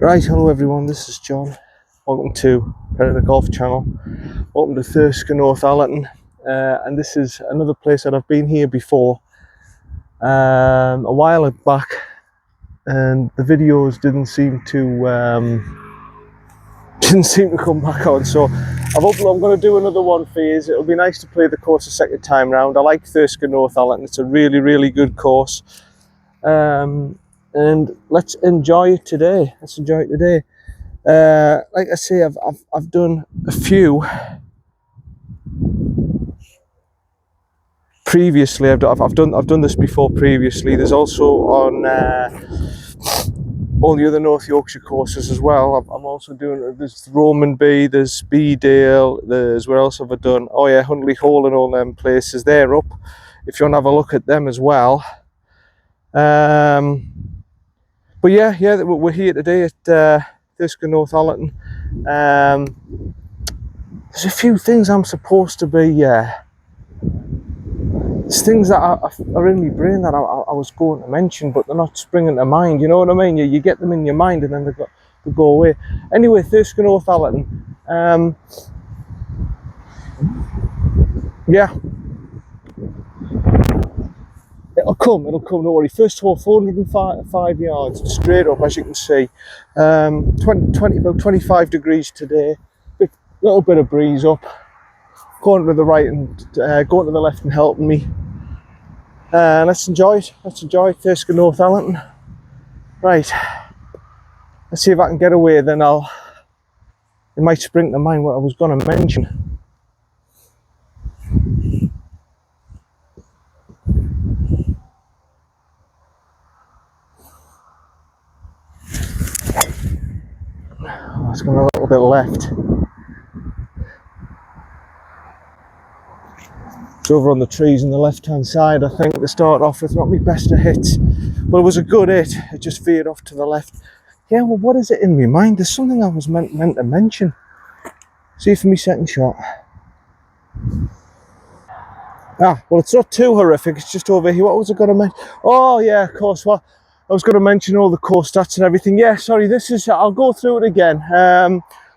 Right, hello everyone, this is John. Welcome to Predator Golf Channel. Welcome to Thirsk and Northallerton. And this is another place that I've been here before a while back, and the videos didn't seem to come back on. So I'm going to do another one for you. It'll be nice to play the course a second time round. I like Thisk and Northallerton. It's a really good course. And let's enjoy it today. Like I say, I've done a few previously. I've done this before previously. There's also on all the other North Yorkshire courses as well. I'm also doing, there's Roman B, there's Beedale, there's, where else have I done? Oh yeah, Huntley Hall and all them places. They're up if you want to have a look at them as well. But yeah, we're here today at Thisk and Northallerton. There's a few things I'm supposed to be. There's things that are in my brain that I was going to mention, but they're not springing to mind. You know what I mean? You get them in your mind and then they go away. Anyway, Thisk and Northallerton. Yeah. It'll come, don't worry. First hole, 405 yards, straight up, as you can see. About 25 degrees today. Little bit of breeze up. Going to the right and going to the left and helping me. Let's enjoy it. Thisk and Northallerton. Right. Let's see if I can get away, then it might spring to mind what I was going to mention. It's going a little bit left. It's over on the trees on the left hand side, I think, to start off with. Not my best of hits, but it was a good hit. It just veered off to the left. Yeah, well, what is it in my mind? There's something I was meant to mention. See for me second shot. Well, it's not too horrific. It's just over here. What was I going to mention? Oh yeah, of course. Well, I was going to mention all the course stats and everything. Yeah, sorry, I'll go through it again.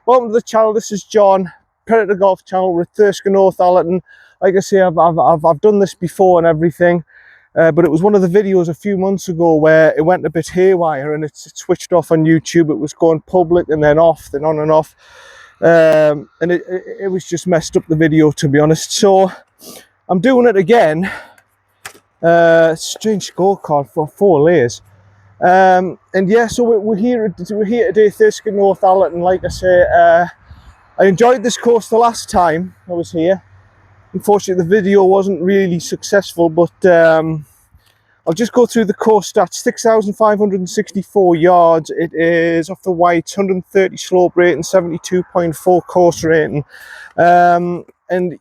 Welcome to the channel. This is John, Predator Golf Channel with Thisk and Northallerton. Like I say, I've done this before and everything, but it was one of the videos a few months ago where it went a bit haywire and it switched off on YouTube. It was going public and then off, then on and off, and it was just messed up the video, to be honest. So I'm doing it again. Strange scorecard for 4 layers. And yeah, so we're here today, Thisk and Northallerton. Like I say, I enjoyed this course the last time I was here. Unfortunately, the video wasn't really successful, but I'll just go through the course stats. 6,564 yards. It is off the whites, 130 slope rating, 72.4 course rating. And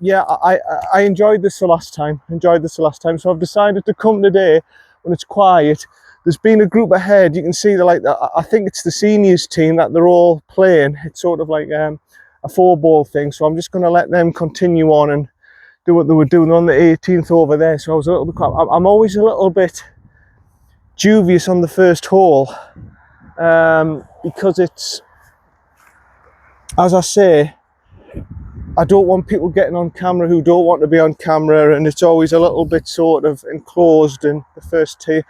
yeah, I enjoyed this the last time. So I've decided to come today when it's quiet. There's been a group ahead. You can see I think it's the seniors team that they're all playing. It's sort of like a 4-ball thing. So I'm just going to let them continue on and do what they were doing on the 18th over there. So I was a little bit. I'm always a little bit dubious on the first hole because it's, as I say, I don't want people getting on camera who don't want to be on camera, and it's always a little bit sort of enclosed in the first tee.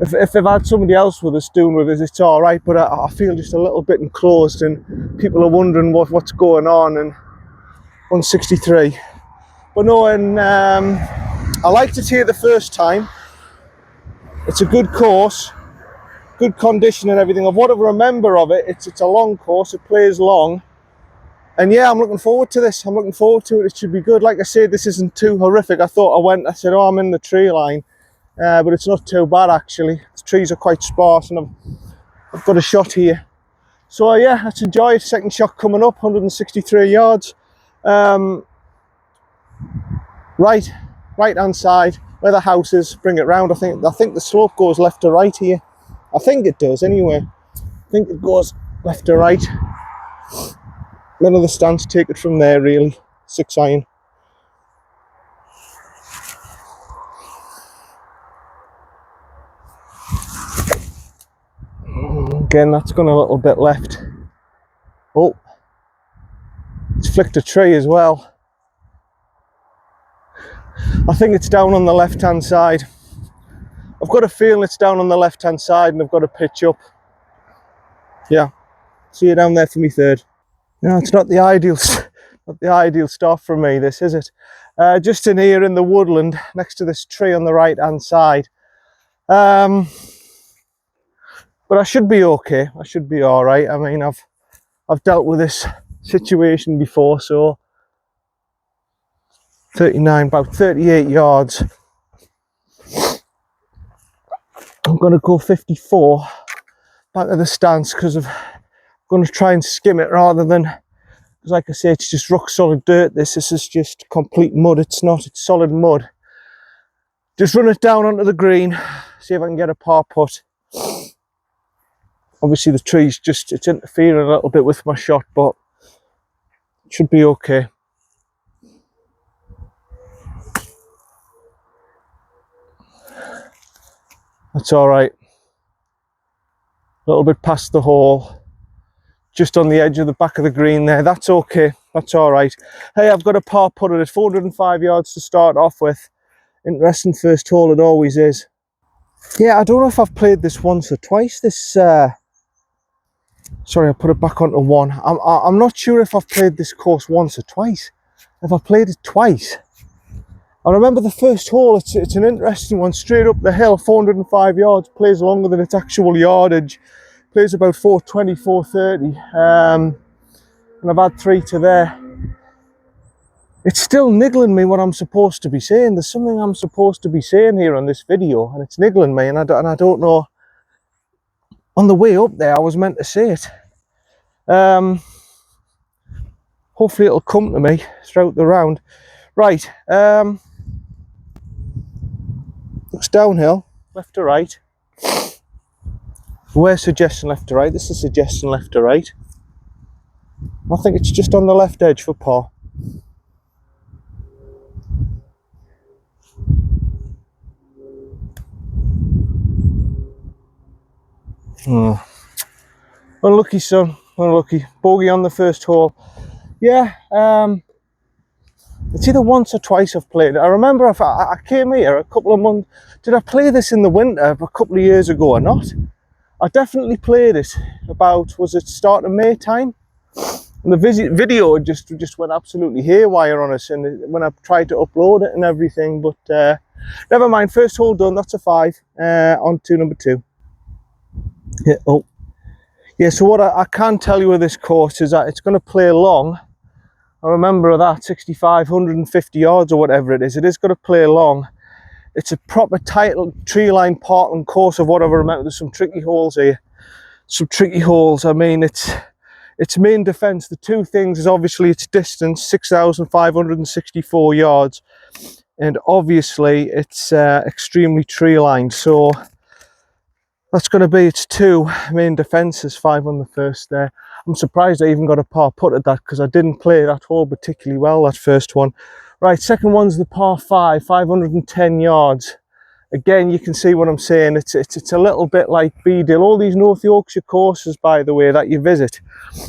If I've had somebody else with us doing with us, it's all right, but I feel just a little bit enclosed and people are wondering what's going on. And 163. But no, and I liked it here the first time. It's a good course, good condition and everything. Of what I remember of it, it's a long course, it plays long. And yeah, I'm looking forward to this. It should be good. Like I said, this isn't too horrific. I said, oh, I'm in the tree line. But it's not too bad, actually. The trees are quite sparse and I've got a shot here. So yeah, let's enjoy it. Second shot coming up, 163 yards. Right hand side, where the house is, bring it round. I think the slope goes left to right here. I think it does anyway. I think it goes left to right. Middle of the stance, take it from there really. 6 iron. Again, that's gone a little bit left. Oh, it's flicked a tree as well. I think it's down on the left hand side. I've got a feeling it's down on the left hand side and I've got to pitch up. Yeah, see you down there for me third. No, it's not the ideal start for me, this, is it? Just in here in the woodland next to this tree on the right hand side. But I should be okay. I should be all right. I mean, I've dealt with this situation before, so 39, about 38 yards. I'm going to go 54 back to the stance because I'm going to try and skim it rather than, because like I say, it's just rock solid dirt. This is just complete mud. It's not, it's solid mud. Just run it down onto the green, see if I can get a par putt. Obviously the tree's just, it's interfering a little bit with my shot, but it should be okay. That's all right. A little bit past the hole, just on the edge of the back of the green there. That's okay. That's all right. Hey, I've got a par putt at it. 405 yards to start off with. Interesting first hole, it always is. Yeah, I don't know if I've played this once or twice. This, sorry, I put it back onto one. I'm not sure if I've played this course once or twice. If I played it twice. I remember the first hole, it's an interesting one, straight up the hill, 405 yards, plays longer than its actual yardage, plays about 420, 430, and I've had 3 to there. It's still niggling me what I'm supposed to be saying. There's something I'm supposed to be saying here on this video, and it's niggling me, and I don't know. On the way up there, I was meant to say it. Hopefully it'll come to me throughout the round. Right, looks downhill, left to right. We're suggesting left to right. This is suggesting left to right. I think it's just on the left edge for par. Oh. Unlucky, son. Unlucky. Bogey on the first hole. Yeah, it's either once or twice I've played it. I remember I came here a couple of months. Did I play this in the winter a couple of years ago or not? I definitely played it about, was it start of May time? And the video just went absolutely haywire on us, and when I tried to upload it and everything, but never mind. First hole done, that's a 5. On to number 2. Yeah, oh. Yeah, so what I can tell you with this course is that it's going to play long. I remember that 65, 150 yards or whatever it is. It is going to play long. It's a proper title tree line Portland course of what I remember. There's some tricky holes here. Some tricky holes. I mean, its main defence, the two things is obviously its distance, 6,564 yards, and obviously it's extremely tree lined. So that's going to be its two main defences. 5 on the first there. I'm surprised I even got a par putt at that, because I didn't play that hole particularly well, that first one. Right, second one's the par 5, 510 yards. Again, you can see what I'm saying. It's a little bit like Beedale. All these North Yorkshire courses, by the way, that you visit,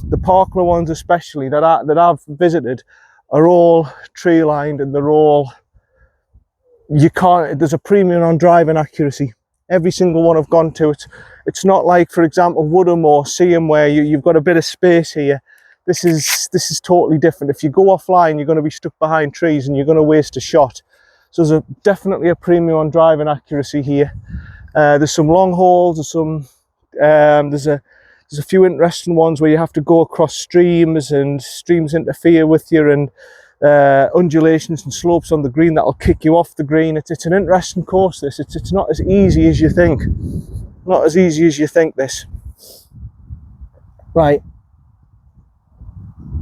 the Parkler ones especially, that I've visited, are all tree lined, and they're all, there's a premium on driving accuracy. Every single one I've gone to, it's not like, for example, Woodham or Seaham, where you've got a bit of space here. This is totally different. If you go offline, you're going to be stuck behind trees and you're going to waste a shot. So there's definitely a premium on driving accuracy here. There's some long holes, there's a few interesting ones where you have to go across streams, and streams interfere with you, and undulations and slopes on the green that'll kick you off the green. It's an interesting course, this. It's not as easy as you think. Not as easy as you think, this. Right.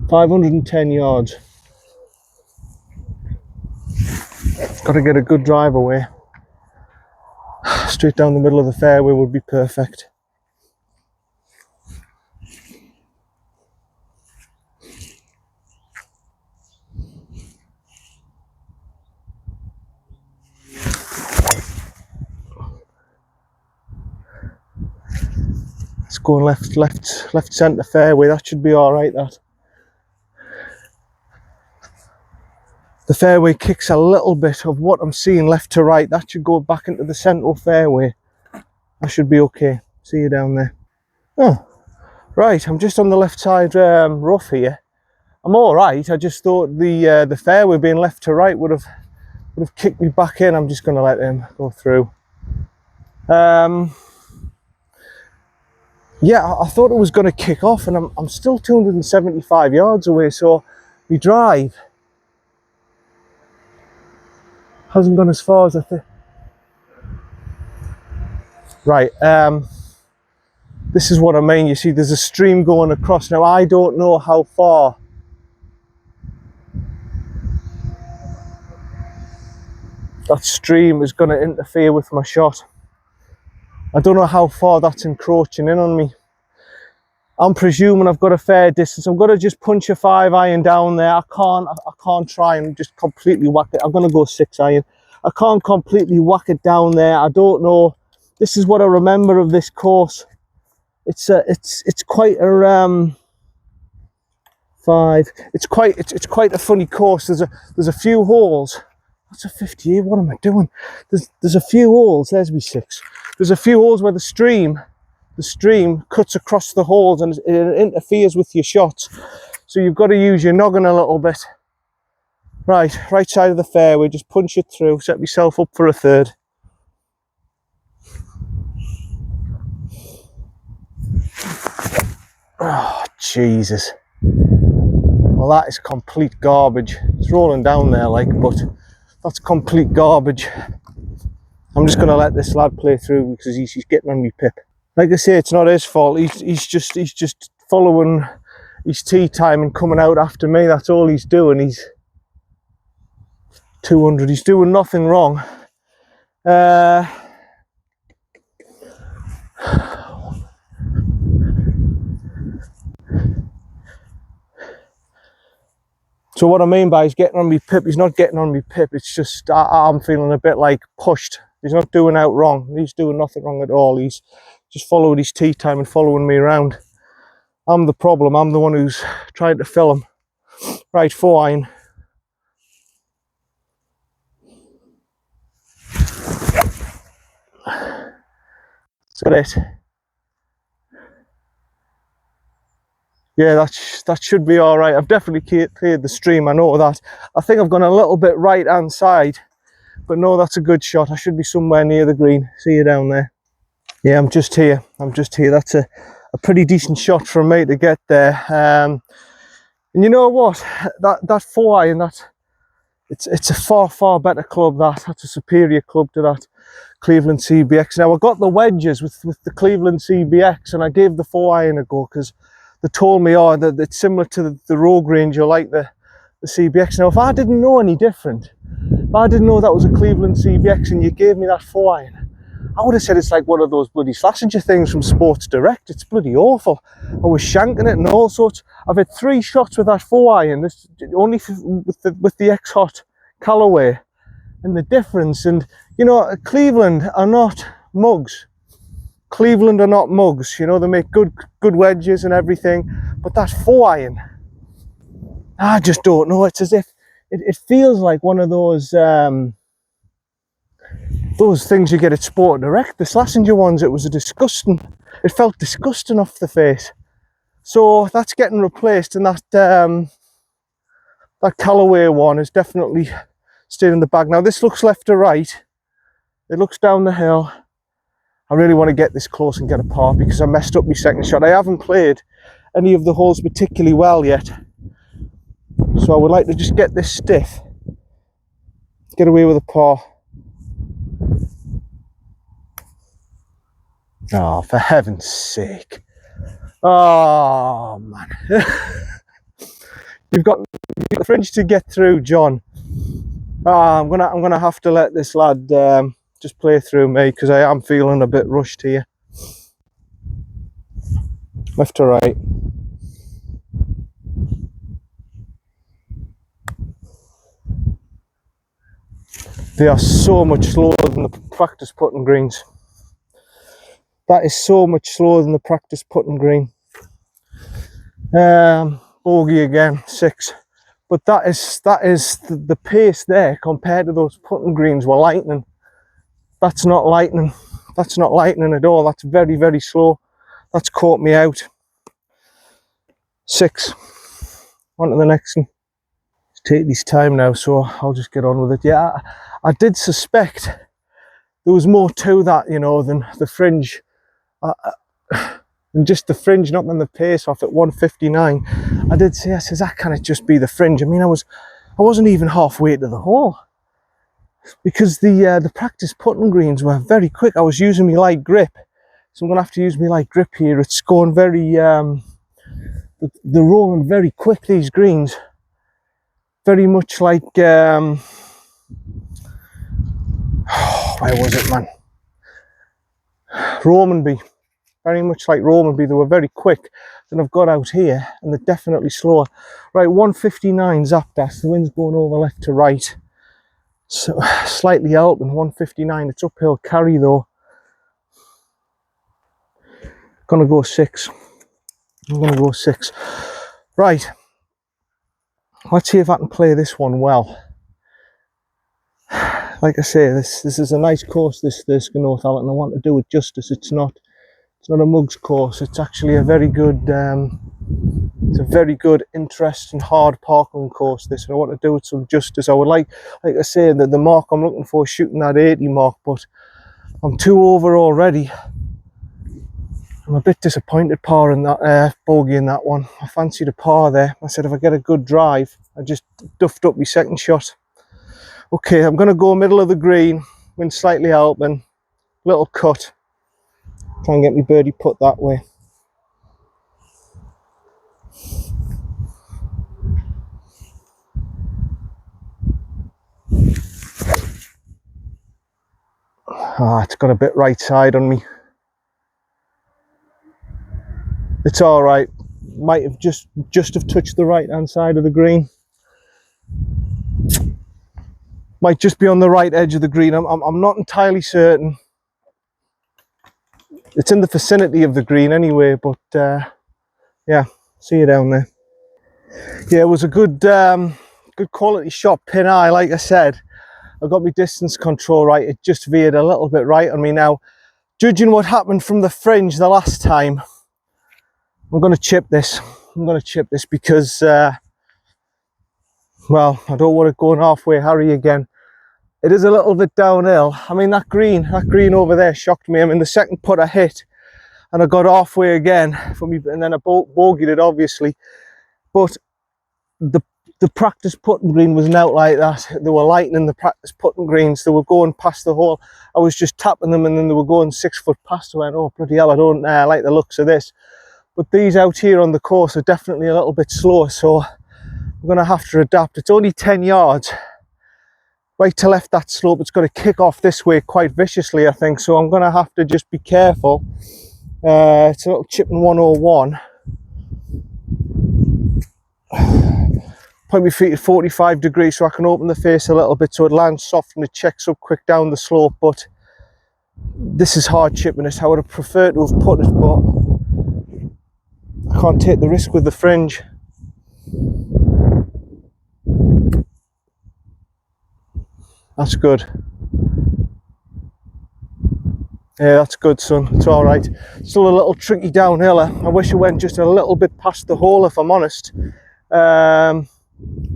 510 yards. Got to get a good drive away. Straight down the middle of the fairway would be perfect. going left centre fairway. That should be all right. That the fairway kicks a little bit of what I'm seeing left to right. That should go back into the central fairway. I should be okay. See you down there. Oh, right. I'm just on the left side rough here. I'm all right. I just thought the fairway being left to right would have kicked me back in. I'm just going to let him go through. Yeah, I thought it was going to kick off, and I'm still 275 yards away. So my drive hasn't gone as far as I think. Right. This is what I mean. You see, there's a stream going across. Now, I don't know how far that stream is going to interfere with my shot. I don't know how far that's encroaching in on me. I'm presuming I've got a fair distance. I'm going to just punch a 5-iron down there. I can't try and just completely whack it. I'm going to go 6-iron. I can't completely whack it down there. I don't know. This is what I remember of this course. It's quite a It's quite a funny course. There's a few holes. That's a 58. What am I doing? There's a few holes. There's me 6. There's a few holes where the stream cuts across the holes and it interferes with your shots. So you've got to use your noggin a little bit. Right side of the fairway. Just punch it through. Set myself up for a third. Oh, Jesus. Well, that is complete garbage. It's rolling down there like, but that's complete garbage. I'm just going to let this lad play through because he's getting on me pip. Like I say, it's not his fault. He's just following his tee time and coming out after me. That's all he's doing. He's 200. He's doing nothing wrong. So what I mean by he's getting on me pip, he's not getting on me pip. It's just I'm feeling a bit like pushed. He's not doing out wrong. He's doing nothing wrong at all. He's just following his tee time and following me around. I'm the problem. I'm the one who's trying to fill him. Right, 4-iron. So it. Yeah, that should be all right. I've definitely cleared the stream. I know that. I think I've gone a little bit right hand side, but no, that's a good shot. I should be somewhere near the green. See you down there. Yeah, I'm just here. That's a pretty decent shot from me to get there. And you know what? That 4-iron, it's a far better club. That's a superior club to that Cleveland CBX. Now I got the wedges with the Cleveland CBX, and I gave the 4-iron a go because they told me, oh, that it's similar to the Rogue Ranger, like the CBX. Now, if I didn't know any different, if I didn't know that was a Cleveland CBX and you gave me that 4-iron, I would have said it's like one of those bloody Slazenger things from Sports Direct. It's bloody awful. I was shanking it and all sorts. I've had 3 shots with that 4-iron, this only with the X-Hot Callaway, and the difference. And you know, Cleveland are not mugs. Cleveland are not mugs. You know, they make good wedges and everything, but that 4-iron, I just don't know. It's as if it feels like one of those things you get at Sport Direct. The Slazenger ones, it felt disgusting off the face. So that's getting replaced, and that Callaway one is definitely staying in the bag. Now this looks left to right. It looks down the hill. I really want to get this close and get a par because I messed up my second shot. I haven't played any of the holes particularly well yet, so I would like to just get this stiff, get away with a par. Oh, for heaven's sake. Oh man. You've got the fringe to get through, John. I'm gonna have to let this lad just play through me because I am feeling a bit rushed here. Left to right. They are so much slower than the practice putting greens. That is so much slower than the practice putting green. Bogey again, 6. But that is the pace there compared to those putting greens were lightning. That's not lightning. That's not lightning at all. That's very, very slow. That's caught me out. 6. On to the next one. Take this time now, so I'll just get on with it. Yeah, I did suspect there was more to that, you know, than the fringe. And just the fringe knocking the pace off at 159. I did say, I says, that can't just be the fringe. I mean, I wasn't even halfway to the hole, because the practice putting greens were very quick. I was using my light grip, so I'm gonna have to use my light grip here. It's going very they're rolling very quick, these greens. Very much like where was it, man? Romanby. Very much like Romanby. They were very quick. Then I've got out here and they're definitely slower. Right, 159 Zapdas. The wind's going over left to right. So slightly helping. 159. It's uphill carry though. Gonna go 6. I'm gonna go 6. Right. Let's see if I can play this one well. Like I say, this is a nice course, this Thisk and Northallerton. I want to do it justice. It's not a mugs course. It's actually a very good interesting, hard parkland course, this, and I want to do it some justice. I would like I say, that the mark I'm looking for is shooting that 80 mark, but I'm 2 over already. I'm a bit disappointed par in that bogey in that one. I fancied a par there. I said if I get a good drive, I just duffed up my second shot. Okay, I'm going to go middle of the green, wind slightly helping, little cut. Try and get me birdie putt that way. It's got a bit right side on me. It's all right. Might have just have touched the right hand side of the green. Might just be on the right edge of the green. I'm not entirely certain. It's in the vicinity of the green anyway, but yeah, see you down there. Yeah, it was a good quality shot, pin eye. Like I said, I got my distance control right. It just veered a little bit right on me. Now, judging what happened from the fringe the last time, I'm going to chip this. I'm going to chip this because, well, I don't want it going halfway Harry again. It is a little bit downhill. I mean, that green over there shocked me. I mean, the second putt I hit and I got halfway again for me, and then I bogeyed it, obviously. But the practice putting green wasn't out like that. They were lightening the practice putting greens. They were going past the hole. I was just tapping them and then they were going 6 foot past. I went, oh, bloody hell, I don't like the looks of this. But these out here on the course are definitely a little bit slower, so I'm going to have to adapt. It's only 10 yards. Right to left that slope, it's got to kick off this way quite viciously, I think, so I'm going to have to just be careful. It's a little chipping 101. Point my feet at 45 degrees so I can open the face a little bit so it lands soft and it checks up quick down the slope, but this is hard chipping it. I would have preferred to have put it, but I can't take the risk with the fringe. That's good. Yeah, that's good, son. It's all right. Still a little tricky downhill. I wish it went just a little bit past the hole, if I'm honest. But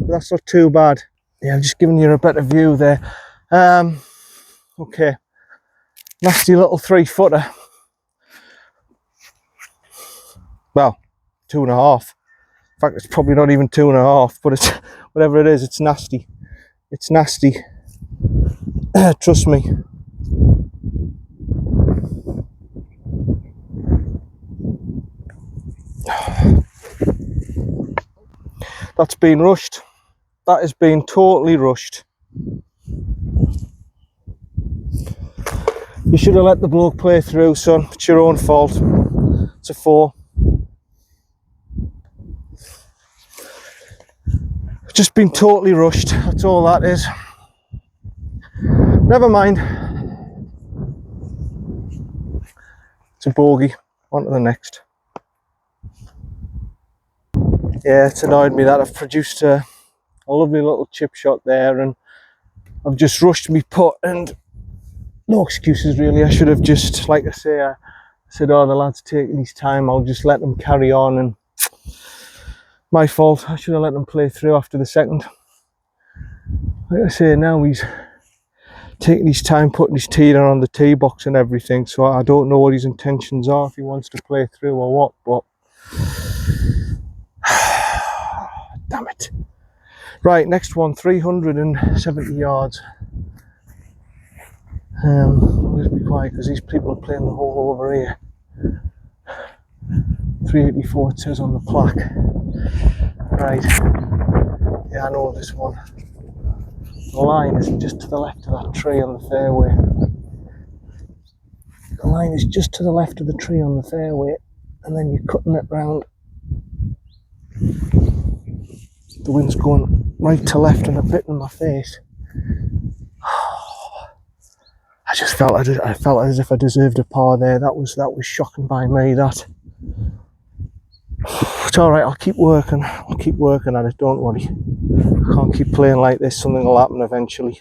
that's not too bad. Yeah, I'm just giving you a better view there. Okay. Nasty little 3-footer. Well, 2.5. In fact, it's probably not even 2.5, but it's whatever it is, it's nasty. It's nasty. Trust me. That's been rushed. That has been totally rushed. You should have let the bloke play through, son. It's your own fault. It's a 4. Just been totally rushed. That's all that is. Never mind. It's a bogey. On to the next. Yeah, it's annoyed me that I've produced a lovely little chip shot there, and I've just rushed me putt, and no excuses really. I should have just, like I say, I said, oh, the lad's taking his time, I'll just let them carry on, and my fault. I should have let them play through after the second. Like I say, now he's taking his time putting his tee down on the tee box and everything, so I don't know what his intentions are, if he wants to play through or what, but damn it. Right, next one, 370 yards. I'll just be quiet because these people are playing the hole over here. 384 it says on the plaque. Right, yeah, I know this one. The line is just to the left of that tree on the fairway. The line is just to the left of the tree on the fairway, and then you're cutting it round. The wind's going right to left and a bit in my face. I just felt I felt as if I deserved a par there. That was shocking by me. That. It's all right. I'll keep working. I'll keep working at it. Don't worry. I can't keep playing like this. Something will happen eventually.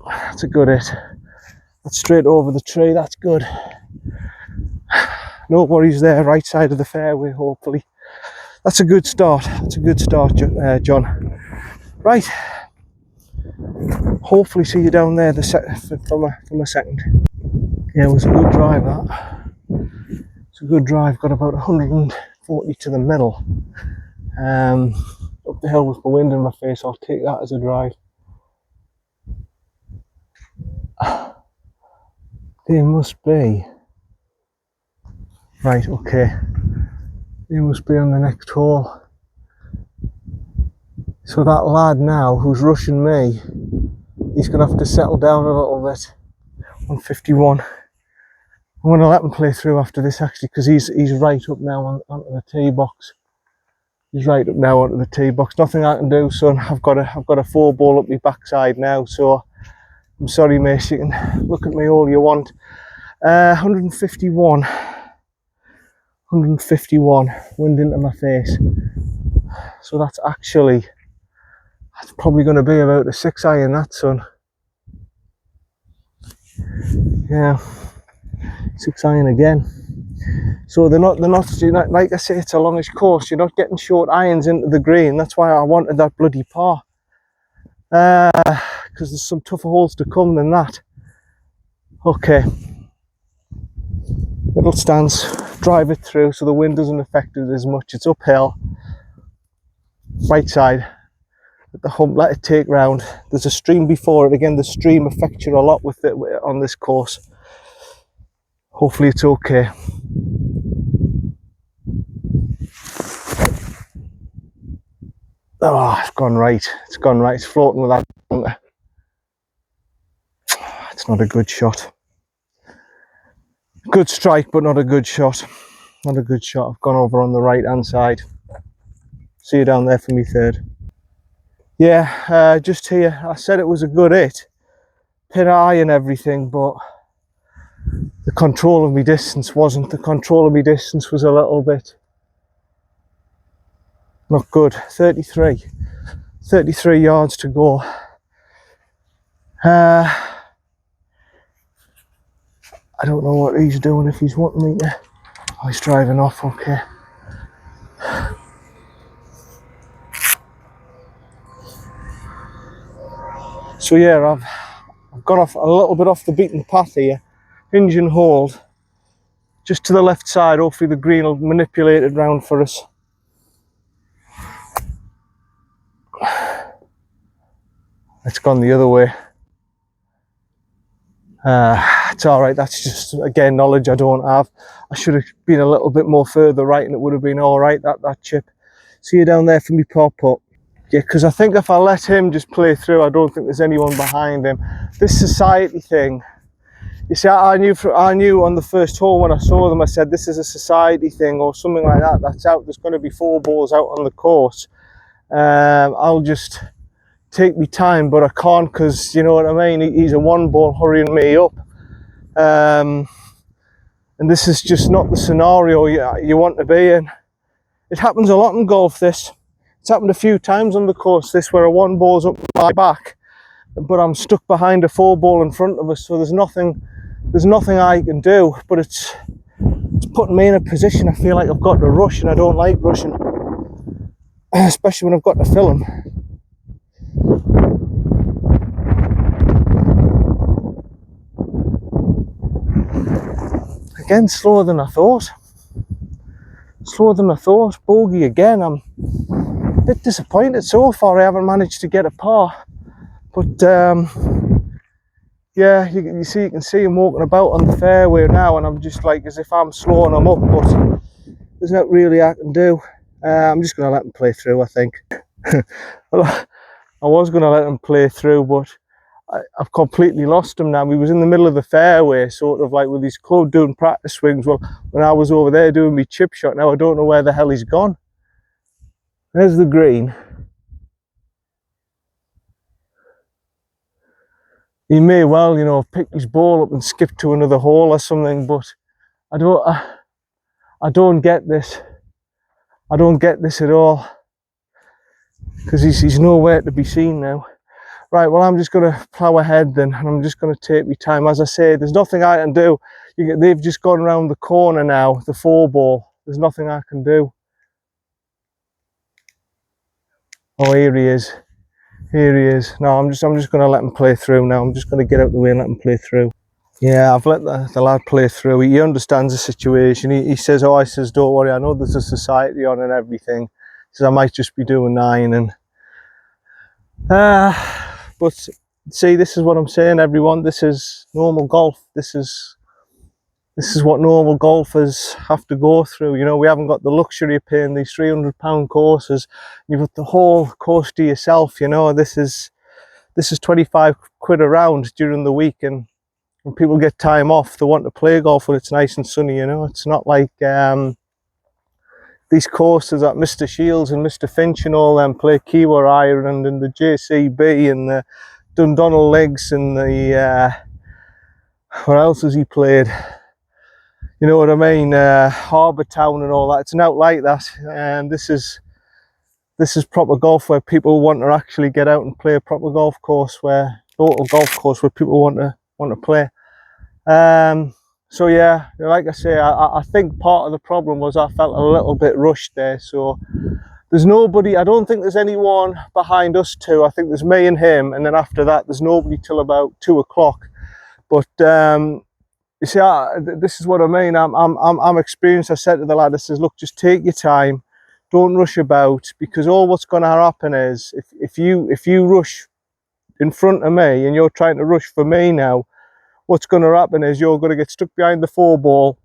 That's a good hit. That's straight over the tree. That's good. No worries there. Right side of the fairway. Hopefully. That's a good start. That's a good start, John. Right. Hopefully see you down there from a second. Yeah, it was a good drive, that. It's a good drive. Got about 140 to the middle. Up the hill with the wind in my face. I'll take that as a drive. They must be. Right, okay. They must be on the next hole. So that lad now who's rushing me, he's going to have to settle down a little bit. 151. I'm going to let him play through after this actually, because he's right up now onto the tee box. He's right up now onto the tee box. Nothing I can do, son. I've got a 4-ball up my backside now, so I'm sorry, mate. You can look at me all you want. 151. 151. Wind into my face. So that's probably going to be about a 6-iron, that, son. Yeah, 6-iron again. So they're not, like I say, it's a longish course. You're not getting short irons into the green. That's why I wanted that bloody par. Because there's some tougher holes to come than that. Okay. Middle stance, drive it through so the wind doesn't affect it as much. It's uphill. Right side. At the hump, let it take round. There's a stream before it. Again, the stream affects you a lot with it on this course. Hopefully it's okay. Oh, it's gone right. It's gone right. It's floating with that bunker. It's not a good shot. Good strike, but not a good shot. Not a good shot. I've gone over on the right hand side. See you down there for me third. Yeah, just here. I said it was a good hit. Pin eye and everything, but the control of my distance wasn't. The control of my distance was a little bit not good. 33 yards to go. I don't know what he's doing, if he's wanting me to. Oh, he's driving off. Okay. So yeah, I've got off a little bit off the beaten path here. Hinge and hold. Just to the left side. Hopefully the green will manipulate it round for us. It's gone the other way. It's all right. That's just, again, knowledge I don't have. I should have been a little bit more further right and it would have been all right, that chip. See you down there for me pop up. Yeah, because I think if I let him just play through, I don't think there's anyone behind him. This society thing, you see, I knew on the first hole when I saw them, I said this is a society thing or something like that. That's out. There's going to be 4 balls out on the course. I'll just take me time, but I can't, because you know what I mean, he's a one ball hurrying me up. And this is just not the scenario you want to be in. It happens a lot in golf, this. It's happened a few times on the course, this, where a one ball's up my back, but I'm stuck behind a four ball in front of us, so there's nothing I can do. But it's putting me in a position I feel like I've got to rush, and I don't like rushing, especially when I've got to film. Again, slower than I thought. Bogey again. I'm a bit disappointed so far. I haven't managed to get a par, but yeah, you can see him walking about on the fairway now, and I'm just like, as if I'm slowing him up, but there's not really I can do. I'm just going to let him play through, I think. Well, I was going to let him play through, but I've completely lost him now. He was in the middle of the fairway, sort of like with his club doing practice swings. Well, when I was over there doing my chip shot, now I don't know where the hell he's gone. There's the green. He may well, you know, pick his ball up and skip to another hole or something, but I don't get this. I don't get this at all, because he's nowhere to be seen now. Right, well, I'm just going to plough ahead then, and I'm just going to take my time. As I say, there's nothing I can do. They've just gone around the corner now, the four ball. There's nothing I can do. Oh, here he is. Here he is. No, I'm just going to let him play through now. I'm just going to get out the way and let him play through. Yeah, I've let the lad play through. He understands the situation. He says, oh, I says, don't worry, I know there's a society on and everything. He says, I might just be doing 9. And but see, this is what I'm saying, everyone. This is normal golf. This is what normal golfers have to go through. You know, we haven't got the luxury of paying these £300 courses. You've got the whole course to yourself. You know, this is 25 quid a round during the week, and when people get time off, they want to play golf when it's nice and sunny. You know, it's not like these courses that Mr. Shields and Mr. Finch and all them play, Kiwa Ireland and the JCB and the Dundonald Legs and the where else has he played? You know what I mean? Harbour Town and all that. It's not like that. And this is proper golf, where people want to actually get out and play a proper golf course, local golf course where people want to play. So yeah, like I say, I think part of the problem was I felt a little bit rushed there. So there's nobody, I don't think there's anyone behind us two. I think there's me and him, and then after that there's nobody till about 2 o'clock. But you see, this is what I mean. I'm experienced. I said to the lad, I says, look, just take your time, don't rush about, because all what's going to happen is if you rush in front of me and you're trying to rush for me now, what's going to happen is you're going to get stuck behind the four ball.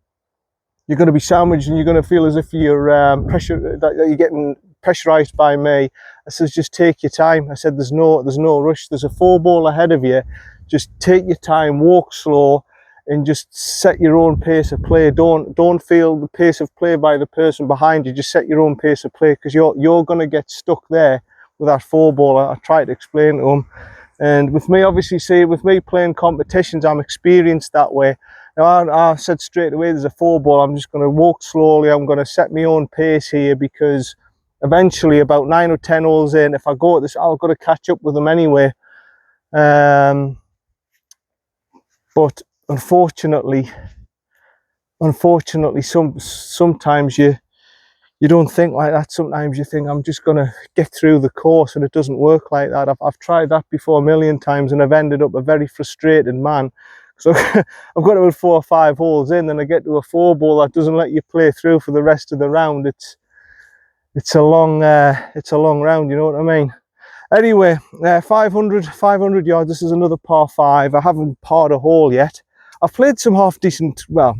You're going to be sandwiched, and you're going to feel as if you're that you're getting pressurized by me. I says, just take your time. I said, there's no rush. There's a four ball ahead of you. Just take your time, walk slow, and just set your own pace of play. Don't feel the pace of play by the person behind you. Just set your own pace of play, because you're going to get stuck there with that four ball. I tried to explain to him. And with me, obviously, see, with me playing competitions, I'm experienced that way. Now, I said straight away, there's a four ball. I'm just going to walk slowly. I'm going to set my own pace here, because eventually, about 9 or 10 holes in, if I go at this, I've got to catch up with them anyway. But unfortunately, sometimes you don't think like that. Sometimes you think, I'm just going to get through the course, and it doesn't work like that. I've tried that before a million times, and I've ended up a very frustrated man. So I've got about 4 or 5 holes in, and I get to a four ball that doesn't let you play through for the rest of the round. It's a long round, you know what I mean? Anyway, 500 yards. This is another par 5. I haven't parred a hole yet. I've played some half decent. Well,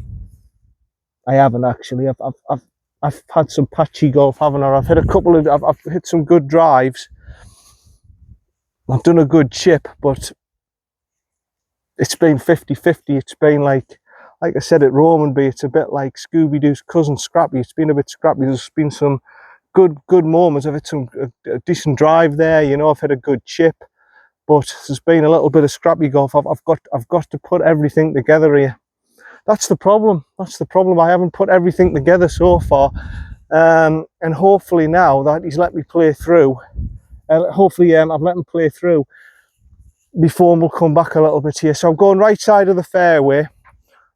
I haven't actually. I've had some patchy golf, haven't I? I've hit a couple of. I've hit some good drives. I've done a good chip, but it's been 50-50. It's been like I said at Romanby, it's a bit like Scooby-Doo's cousin Scrappy. It's been a bit scrappy. There's been some good moments. I've had a decent drive there, you know, I've had a good chip, but there's been a little bit of scrappy golf. I've got to put everything together here. That's the problem. That's the problem. I haven't put everything together so far, and hopefully now that he's let me play through, hopefully I've let him play through before we'll come back a little bit here. So I'm going right side of the fairway,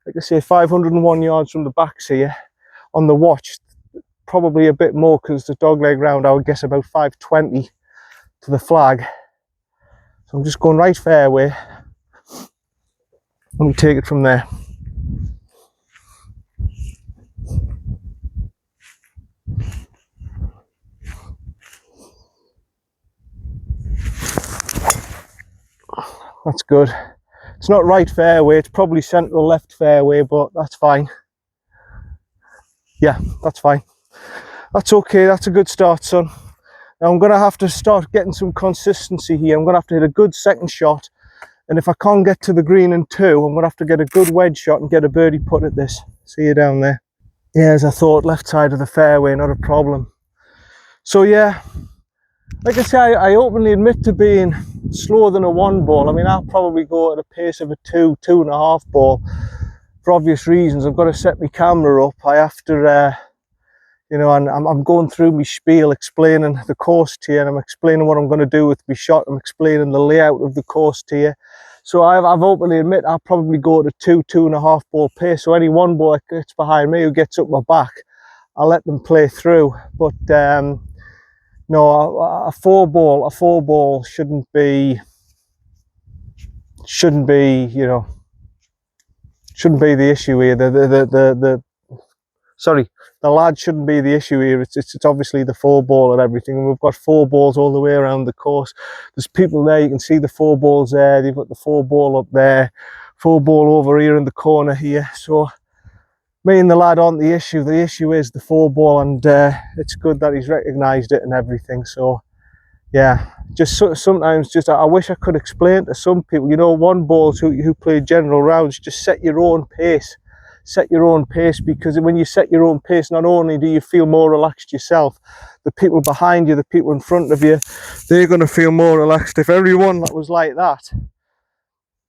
like I say, 501 yards from the backs here on the watch. Probably a bit more because the dog leg round, I would guess about 520 to the flag. So I'm just going right fairway and we take it from there. That's good. It's not right fairway, it's probably central left fairway, but that's fine. Yeah, that's fine. That's okay, that's a good start, son. Now I'm going to have to start getting some consistency here. I'm going to have to hit a good second shot, and if I can't get to the green in 2, I'm going to have to get a good wedge shot and get a birdie putt at this. See you down there. Yeah, as I thought, left side of the fairway, not a problem. So yeah, like I say, I openly admit to being slower than a 1 ball. I mean, I'll probably go at a pace of a 2.5 ball for obvious reasons. I've got to set my camera up. I have to, you know, and I'm going through my spiel, explaining the course to you, and I'm explaining what I'm going to do with my shot. I'm explaining the layout of the course to you. So I've openly admit I'll probably go at a 2.5 ball pace. So any 1 ball that gets behind me who gets up my back, I'll let them play through. But no, a 4 ball shouldn't be, you know, shouldn't be the issue here. The lad shouldn't be the issue here. It's obviously the 4 ball and everything, and we've got 4 balls all the way around the course. There's people there, you can see the 4 balls there. They've got the 4 ball up there, 4 ball over here in the corner here. So me and the lad aren't the issue. The issue is the 4 ball, and it's good that he's recognised it and everything. So yeah, just sometimes I wish I could explain to some people, you know, 1 balls who play general rounds, just set your own pace. Set your own pace, because when you set your own pace, not only do you feel more relaxed yourself, the people behind you, the people in front of you, they're going to feel more relaxed. If everyone that was like that,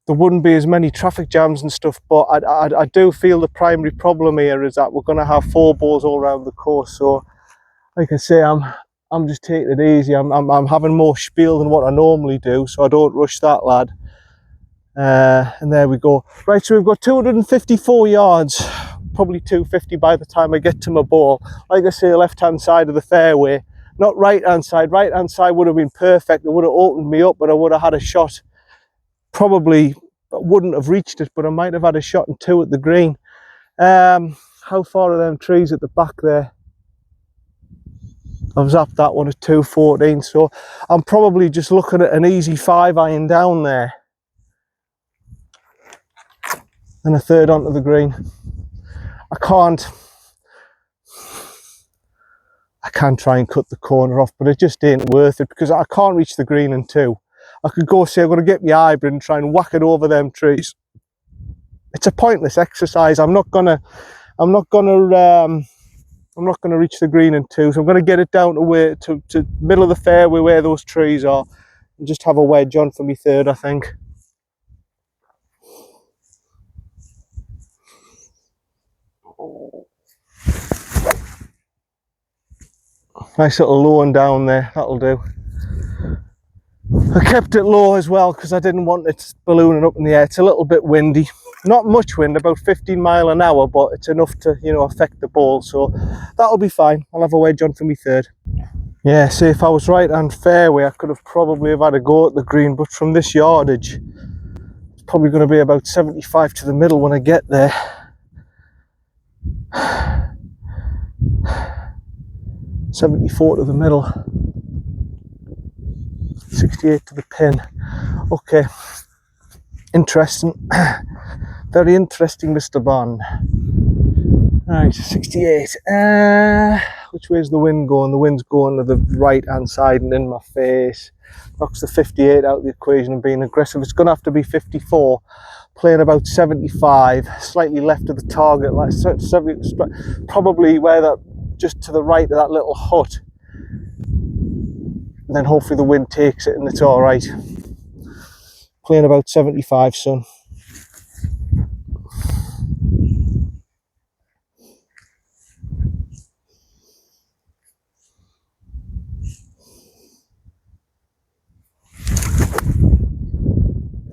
there wouldn't be as many traffic jams and stuff. But I do feel the primary problem here is that we're going to have 4 balls all around the course. So like I say, I'm just taking it easy. I'm having more spiel than what I normally do, so I don't rush that, lad. And there we go. Right, so we've got 254 yards, probably 250 by the time I get to my ball. Like I say, left hand side of the fairway, not right hand side. Right hand side would have been perfect. It would have opened me up, but I would have had a shot. Probably wouldn't have reached it, but I might have had a shot and 2 at the green. How far are them trees at the back there? I've zapped that one at 214, so I'm probably just looking at an easy 5 iron down there and a 3rd onto the green. I can try and cut the corner off, but it just ain't worth it, because I can't reach the green in 2. I could go say I'm going to get my hybrid and try and whack it over them trees. It's a pointless exercise. I'm not gonna reach the green in 2, so I'm going to get it down to middle of the fairway where those trees are, and just have a wedge on for me 3rd, I think. Nice little low one down there, that'll do. I kept it low as well because I didn't want it ballooning up in the air. It's a little bit windy, not much wind, about 15 miles an hour, but it's enough to, you know, affect the ball, so that'll be fine. I'll have a wedge on for me 3rd. Yeah, see, if I was right hand fairway, I could have probably had a go at the green, but from this yardage, it's probably going to be about 75 to the middle when I get there. 74 to the middle, 68 to the pin. Okay, interesting. Very interesting, Mr. Bond. Right, 68. Which way's the wind going? The wind's going to the right hand side and in my face. Knocks the 58 out of the equation and being aggressive. It's going to have to be 54. Playing about 75, slightly left of the target, like 70, probably where that, just to the right of that little hut. and then hopefully the wind takes it and it's all right. Playing about 75, son.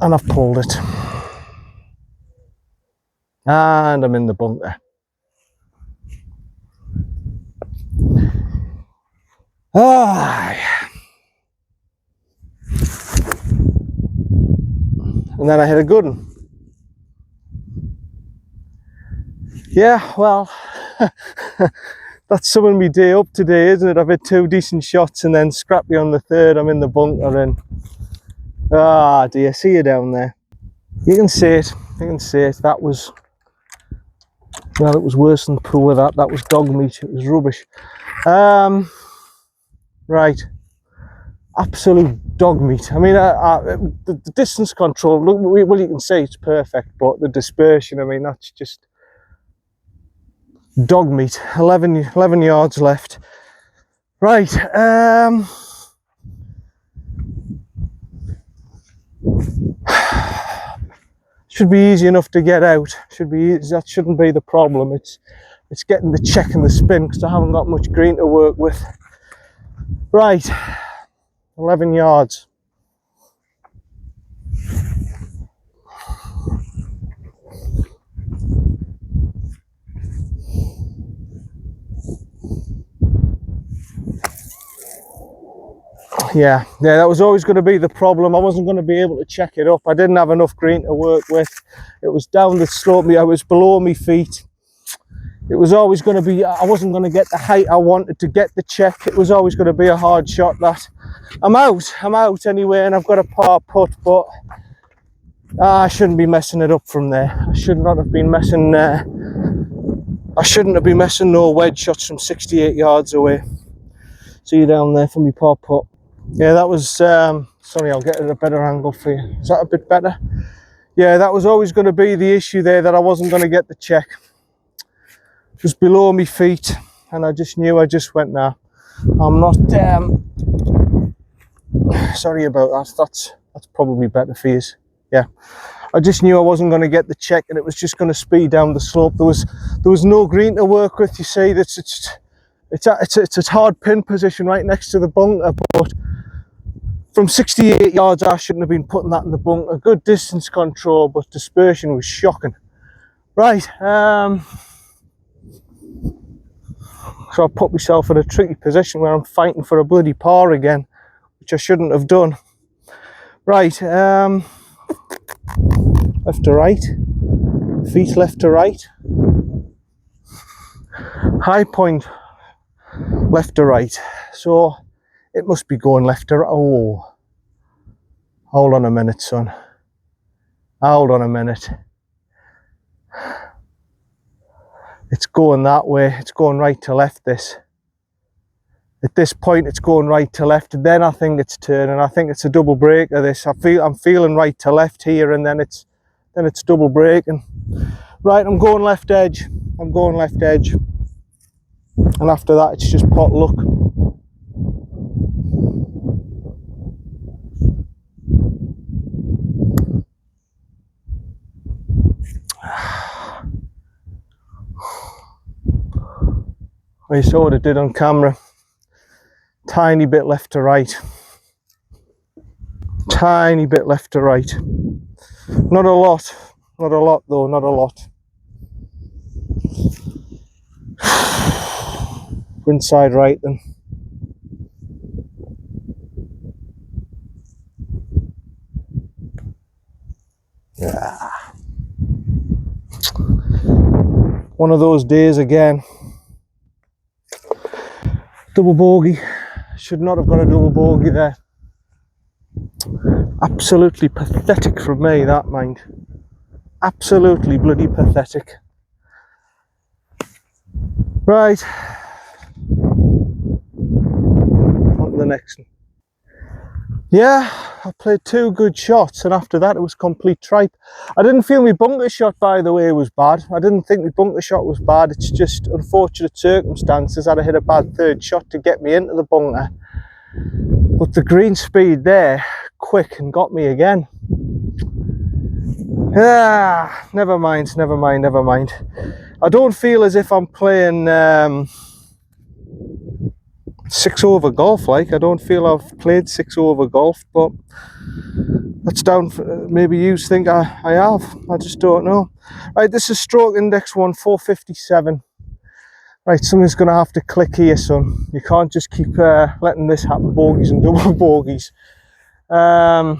And I've pulled it. And I'm in the bunker. And then I hit a good one. Yeah, well, that's summing me day up today, isn't it? I've hit 2 decent shots and then scrappy on the third. I'm in the bunker and dear, see you down there. You can see it. You can see it. That was, well, it was worse than poo with that. That was dog meat. It was rubbish. Right. Absolute dog meat. I mean, the distance control, look, well, you can say it's perfect, but the dispersion, I mean, that's just dog meat. 11 yards left. Right. Should be easy enough to get out. Should be easy. That shouldn't be the problem. It's getting the check and the spin because I haven't got much green to work with. Right. 11 yards. Yeah, that was always going to be the problem. I wasn't going to be able to check it up. I didn't have enough green to work with. It was down the slope. I was below my feet. It was always going to be, I wasn't going to get the height I wanted to get the check. It was always going to be a hard shot. That I'm out anyway, and I've got a par putt, but I shouldn't be messing it up from there. I should not have been messing I shouldn't have been messing no wedge shots from 68 yards away. See you down there for me par putt. Yeah, that was, sorry, I'll get at a better angle for you. Is that a bit better? Yeah, that was always going to be the issue there, that I wasn't going to get the check. It was below my feet, and I just knew, I just went, nah, I'm not, sorry about that. That's probably better for you. Yeah, I just knew I wasn't going to get the check, and it was just going to speed down the slope. There was no green to work with. You see, it's a hard pin position right next to the bunker, but from 68 yards I shouldn't have been putting that in the bunker. Good distance control, but dispersion was shocking. Right, so I put myself in a tricky position where I'm fighting for a bloody par again, which I shouldn't have done. Right, left to right, feet left to right, high point left to right, so it must be going left to right. Oh, hold on a minute, son, hold on a minute. It's going that way. It's going right to left. At this point it's going right to left, and then I think it's turning. I think it's a double breaker. I'm feeling right to left here, and then it's double breaking. Right, I'm going left edge. I'm going left edge, and after that it's just pot luck. I saw what it did on camera. Tiny bit left to right. Tiny bit left to right. Not a lot. Not a lot though, not a lot. Inside right then. Yeah. One of those days again. Double bogey. Should not have got a double bogey there. Absolutely pathetic from me, that, mind. Absolutely bloody pathetic. Right. On to the next one. Yeah, I played 2 good shots, and after that it was complete tripe. I didn't feel my bunker shot, by the way, was bad. I didn't think my bunker shot was bad. It's just unfortunate circumstances. I'd have hit a bad third shot to get me into the bunker. But the green speed there, quick, and got me again. Ah, never mind. I don't feel as if I'm playing 6-over golf. Like, I don't feel I've played 6-over golf, but that's down for, maybe you think I have. I just don't know. Right, this is stroke index 1, 457. Right, something's going to have to click here, son. You can't just keep letting this happen, bogeys and double bogeys. A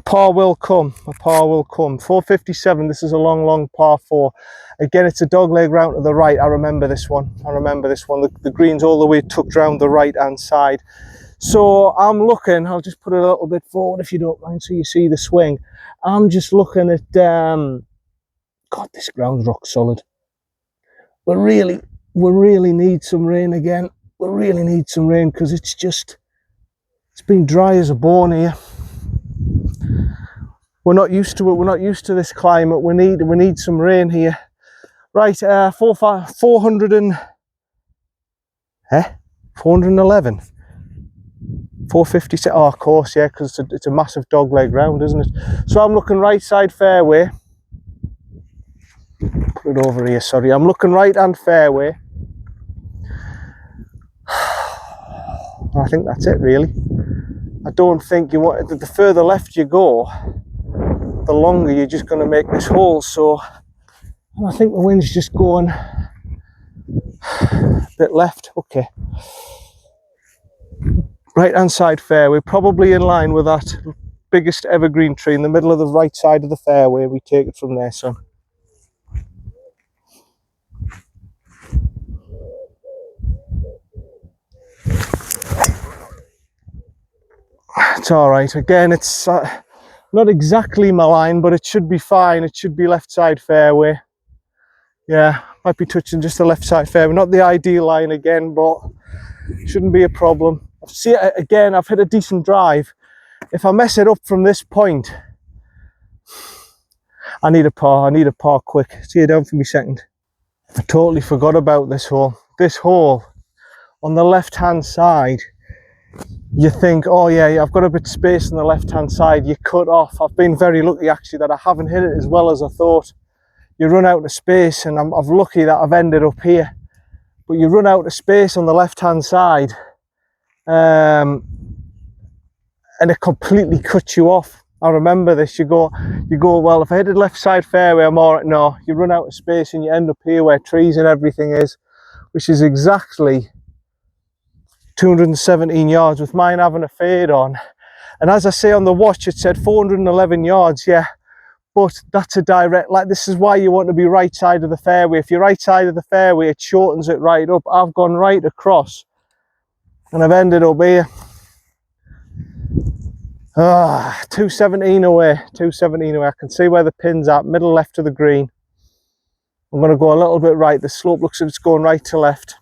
par will come, 457, this is a long par 4. Again, it's a dogleg round to the right. I remember this one. The green's all the way tucked round the right hand side. So I'm looking, I'll just put it a little bit forward if you don't mind so you see the swing. I'm just looking at, God, this ground's rock solid. We really need some rain again. We really need some rain because it's been dry as a bone here. We're not used to it. We're not used to this climate. We need some rain here. Right, 411, 456. Oh, of course, yeah, because it's a massive dogleg round, isn't it? So I'm looking right side fairway. Put it over here. Sorry, I'm looking right hand fairway. I think that's it, really. I don't think you want. The further left you go, the longer you're just going to make this hole. So I think the wind's just going a bit left. Okay, right hand side fairway, probably in line with that biggest evergreen tree in the middle of the right side of the fairway. We take it from there, son. It's all right. Again, it's not exactly my line, but it should be fine. It should be left side fairway. Yeah, might be touching just the left side fairway. Not the ideal line again, but shouldn't be a problem. See, again, I've hit a decent drive. If I mess it up from this point, I need a par. I need a par quick. See you down for me second. I totally forgot about this hole. This hole on the left hand side, you think, oh yeah, I've got a bit of space on the left hand side. You cut off. I've been very lucky actually that I haven't hit it as well as I thought. You run out of space, and I'm lucky that I've ended up here. But you run out of space on the left hand side, and it completely cuts you off. I remember this. You go, well, if I hit the left side fairway, I'm all right. No, you run out of space and you end up here where trees and everything is, which is exactly 217 yards with mine having a fade on. And as I say on the watch, it said 411 yards, yeah, but that's a direct, like, this is why you want to be right side of the fairway. If you're right side of the fairway, it shortens it right up. I've gone right across and I've ended up here. 217 away. I can see where the pin's at, middle left of the green. I'm going to go a little bit right. The slope looks like it's going right to left.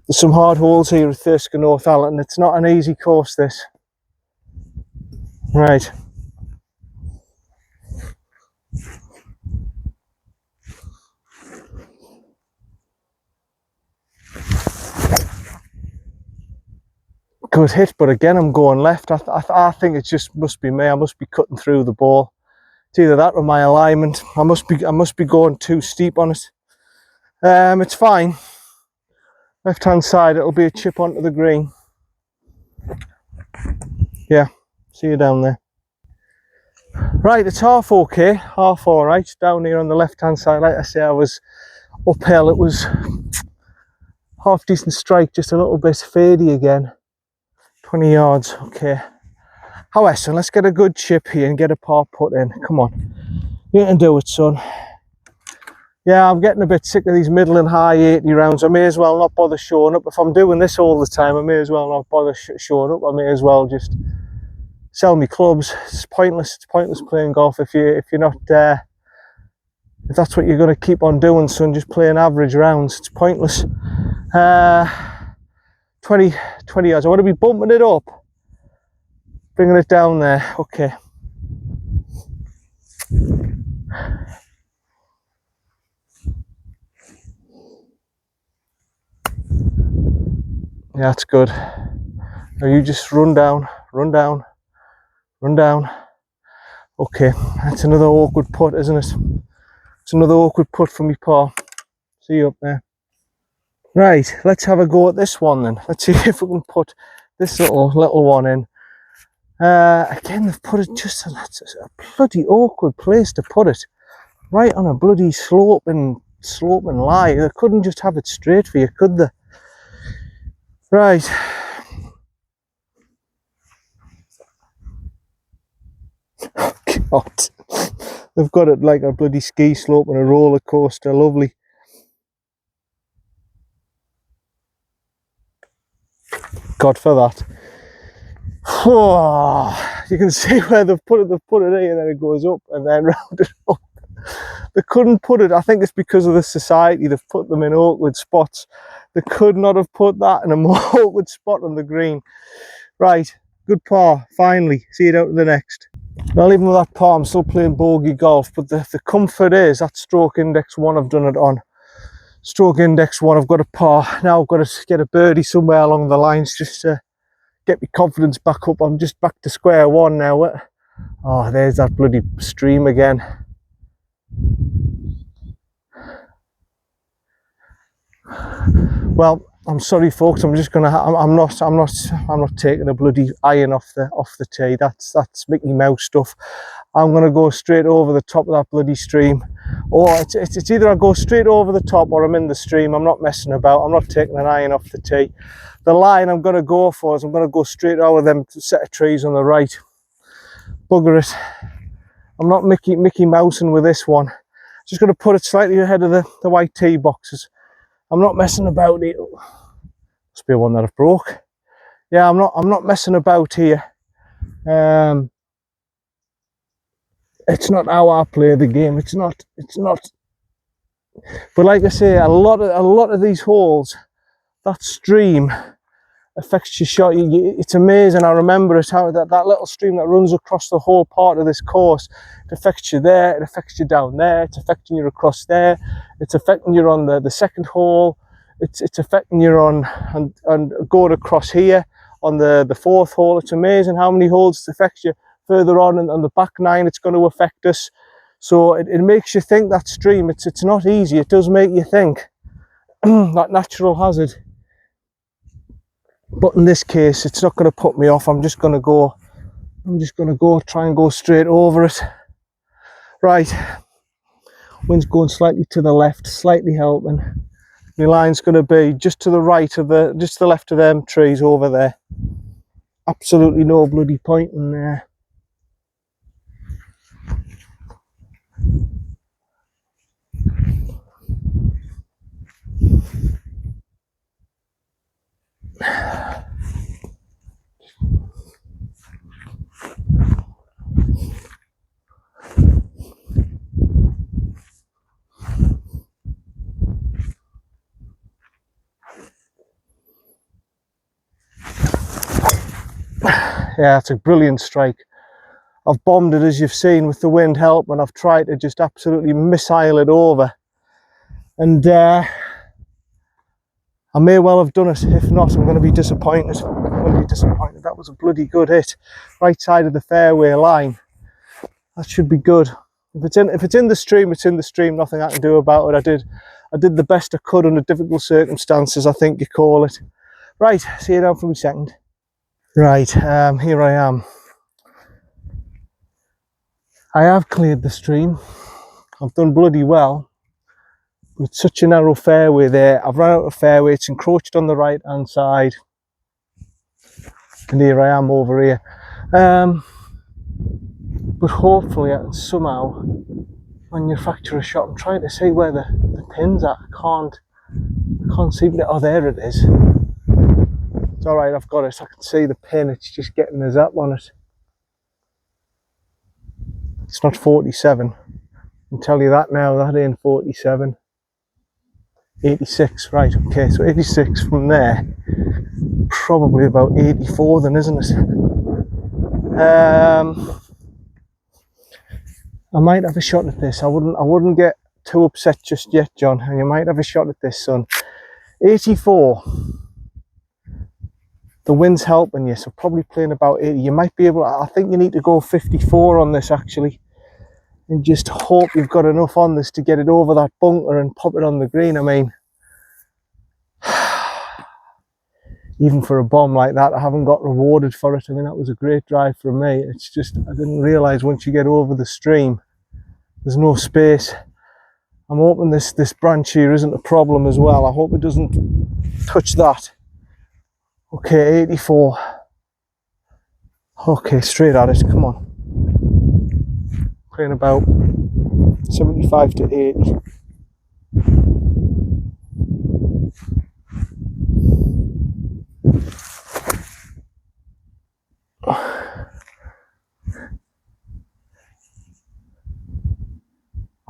There's some hard holes here at Thisk and Northallerton. It's not an easy course, this. Right. Good hit, but again I'm going left. I think it just must be me. I must be cutting through the ball. It's either that or my alignment. I must be going too steep on it. It's fine. Left hand side, it'll be a chip onto the green. Yeah, see you down there. Right, it's half okay, half all right. Down here on the left hand side, like I say, I was uphill. It was half decent strike, just a little bit fadey again. 20 yards, okay. However, son, let's get a good chip here and get a par put in. Come on, you can do it, son. Yeah, I'm getting a bit sick of these middle and high 80 rounds. I may as well not bother showing up. If I'm doing this all the time, I may as well not bother showing up. I may as well just sell me clubs. It's pointless. It's pointless playing golf if you're not if that's what you're going to keep on doing, son. Just playing average rounds. It's pointless. 20 yards. I want to be bumping it up, bringing it down there. Okay. Yeah, that's good. Now you just run down, run down, run down. Okay, that's another awkward putt, isn't it? It's another awkward putt for me, paw. See you up there. Right, let's have a go at this one then. Let's see if we can put this little one in. Again, they've put it just on a bloody awkward place to put it. Right on a bloody sloping lie. They couldn't just have it straight for you, could they? Right. God. They've got it like a bloody ski slope and a roller coaster. Lovely. God for that. Oh, you can see where they've put it. They've put it here, and then it goes up and then round it up. They couldn't put it. I think it's because of the society. They've put them in awkward spots. They could not have put that in a more awkward spot on the green. Right, good par. Finally, see you out to the next. Well, even with that par, I'm still playing bogey golf, but the comfort is that stroke index 1 I've done it on. Stroke index 1, I've got a par. Now I've got to get a birdie somewhere along the lines just to get my confidence back up. I'm just back to square one now. Oh, there's that bloody stream again. Well, I'm sorry, folks. I'm just gonna. I'm not taking a bloody iron off the tee. That's Mickey Mouse stuff. I'm gonna go straight over the top of that bloody stream. Or it's either I go straight over the top or I'm in the stream. I'm not messing about. I'm not taking an iron off the tee. The line I'm gonna go for is I'm gonna go straight over them set of trees on the right. Bugger it. I'm not Mickey Mousing with this one. Just gonna put it slightly ahead of the white tee boxes. I'm not messing about it. Must be one that I've broke. Yeah, I'm not messing about here. It's not how I play the game. It's not. But like I say, a lot of these holes, that stream affects your shot. It's amazing. I remember it, how that little stream that runs across the whole part of this course, it affects you there, it affects you down there, it's affecting you across there, it's affecting you on the second hole, it's affecting you on going across here on the fourth hole. It's amazing how many holes it affects you. Further on the back nine, it's going to affect us. So it makes you think that stream, it's not easy. It does make you think that natural hazard. But in this case, it's not going to put me off. I'm just going to go try and go straight over it. Right, wind's going slightly to the left, slightly helping. My line's going to be just to the right of just to the left of them trees over there. Absolutely no bloody point in there. Yeah, it's a brilliant strike. I've bombed it, as you've seen, with the wind helping. I've tried to just absolutely missile it over. And I may well have done it. If not, I'm going to be disappointed. That was a bloody good hit. Right side of the fairway line. That should be good. If it's in the stream, it's in the stream. Nothing I can do about it. I did the best I could under difficult circumstances, I think you call it. Right, see you down for me second. Right, here I am. I have cleared the stream. I've done bloody well. It's such a narrow fairway there. I've run out of fairway. It's encroached on the right hand side. And here I am over here. But hopefully I can somehow manufacture a shot. I'm trying to see where the pin's at. I can't see it. Oh, there it is. It's alright, I've got it. I can see the pin. It's just getting a zap on it. It's not 47. I can tell you that now. That ain't 47. 86, right, okay, so 86 from there, probably about 84 then, isn't it? I might have a shot at this. I wouldn't get too upset just yet, John, and you might have a shot at this, son. 84. the wind's helping you, so probably playing about 80. You might be able, I think you need to go 54 on this actually, and just hope you've got enough on this to get it over that bunker and pop it on the green. I mean, even for a bomb like that, I haven't got rewarded for it. I mean, that was a great drive from me. It's just, I didn't realise once you get over the stream, there's no space. I'm hoping this branch here isn't a problem as well. I hope it doesn't touch that. Okay, 84. Okay, straight at it, come on. Playing about 75 to 80.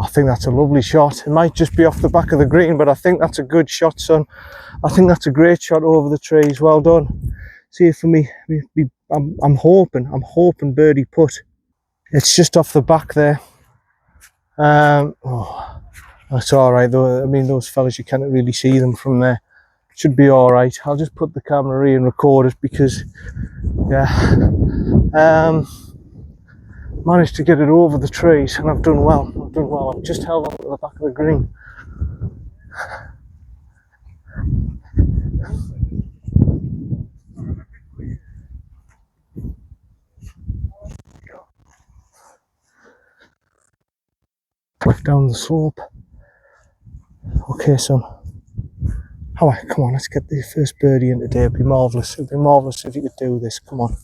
I think that's a lovely shot. It might just be off the back of the green, but I think that's a good shot, son. I think that's a great shot over the trees. Well done. See it for me. I'm hoping birdie putt. It's just off the back there. Oh, that's all right though. I mean, those fellas, you can't really see them from there. Should be all right. I'll just put the camera here and record it because, yeah, managed to get it over the trees and I've done well. I've just held on to the back of the green. Back down the slope. Okay, son. Alright, come on, let's get the first birdie in today. It'd be marvellous. It'd be marvellous if you could do this. Come on.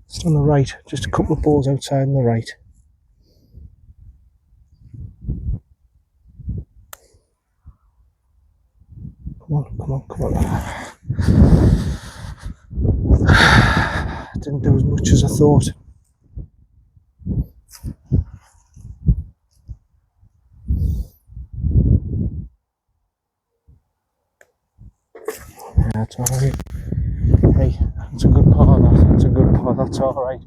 Just on the right. Just a couple of balls outside on the right. Come on. Didn't do as much as I thought. Yeah, that's alright. Hey, that's a good par, that's a good par, that's alright.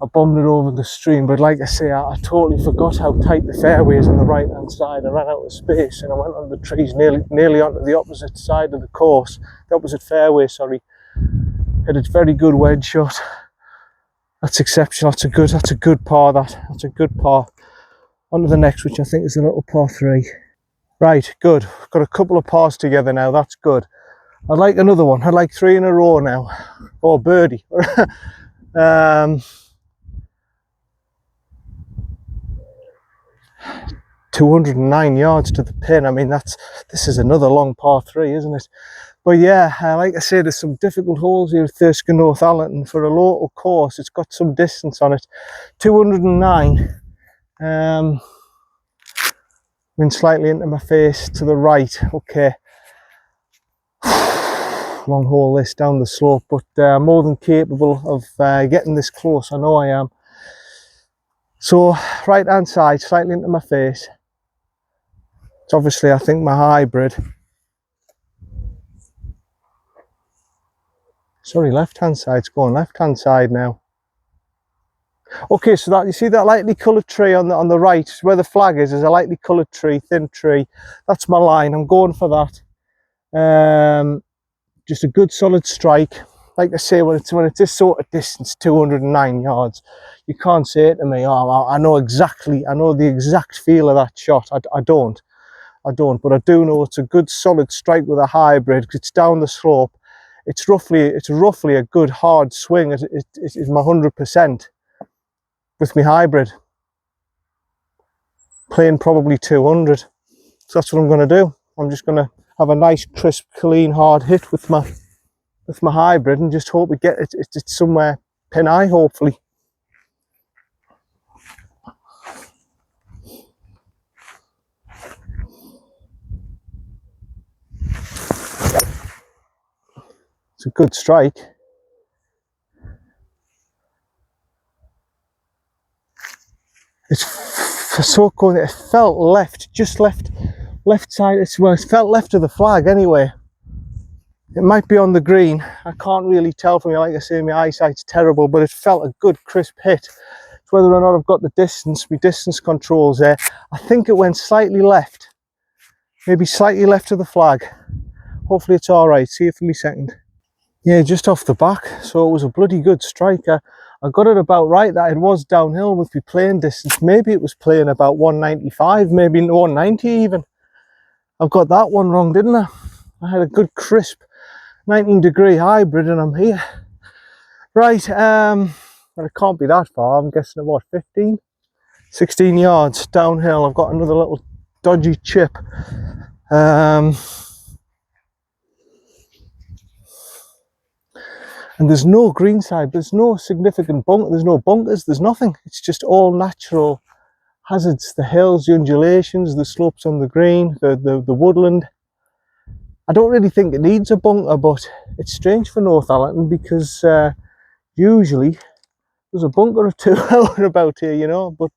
I bombed it over the stream, but like I say, I totally forgot how tight the fairway is on the right hand side. I ran out of space and I went on the trees nearly onto the opposite side of the course, the opposite fairway, sorry. Hit a very good wedge shot. That's exceptional. That's a good par. That's a good par. On to the next, which I think is a little par 3. Right, good. Got a couple of pars together now. That's good. I'd like another one. I'd like 3 in a row now. Or birdie. 209 yards to the pin. I mean, this is another long par 3, isn't it? But yeah, like I said, there's some difficult holes here at Thisk and Northallerton. For a local course, it's got some distance on it. 209. Went slightly into my face to the right. Okay. Long hole this down the slope, but more than capable of getting this close. I know I am. So, right hand side, slightly into my face. It's obviously, I think, my hybrid. Sorry, left hand side's going left hand side now. Okay, so that, you see that lightly coloured tree on the right, where the flag is a lightly coloured tree, thin tree. That's my line. I'm going for that. Just a good solid strike. Like I say, when it's this sort of distance, 209 yards, you can't say to me, oh, I know the exact feel of that shot. I don't, but I do know it's a good solid strike with a hybrid. It's down the slope. It's roughly a good hard swing. It is my 100% with my hybrid. Playing probably 200. So that's what I'm going to do. I'm just going to have a nice, crisp, clean, hard hit with my hybrid and just hope we get it. It's somewhere pin high, hopefully. It's a good strike. It's so cool. It felt left, just left side. It felt left of the flag anyway. It might be on the green. I can't really tell from you. Like I say, my eyesight's terrible, but it felt a good crisp hit. It's whether or not I've got the distance, my distance controls there. I think it went slightly left, maybe slightly left of the flag. Hopefully it's all right. See you for me second. Yeah, just off the back, so it was a bloody good strike. I got it about right that it was downhill with my playing distance. Maybe it was playing about 195, maybe 190 even. I've got that one wrong, didn't I? I had a good crisp 19-degree hybrid and I'm here. Right, well, it can't be that far. I'm guessing at what, 15? 16 yards downhill. I've got another little dodgy chip. And there's no green side, there's no significant bunk, there's no bunkers, there's nothing. It's just all natural hazards, the hills, the undulations, the slopes on the green, the woodland. I don't really think it needs a bunker, but it's strange for Northallerton because usually there's a bunker or two out and about here, you know, but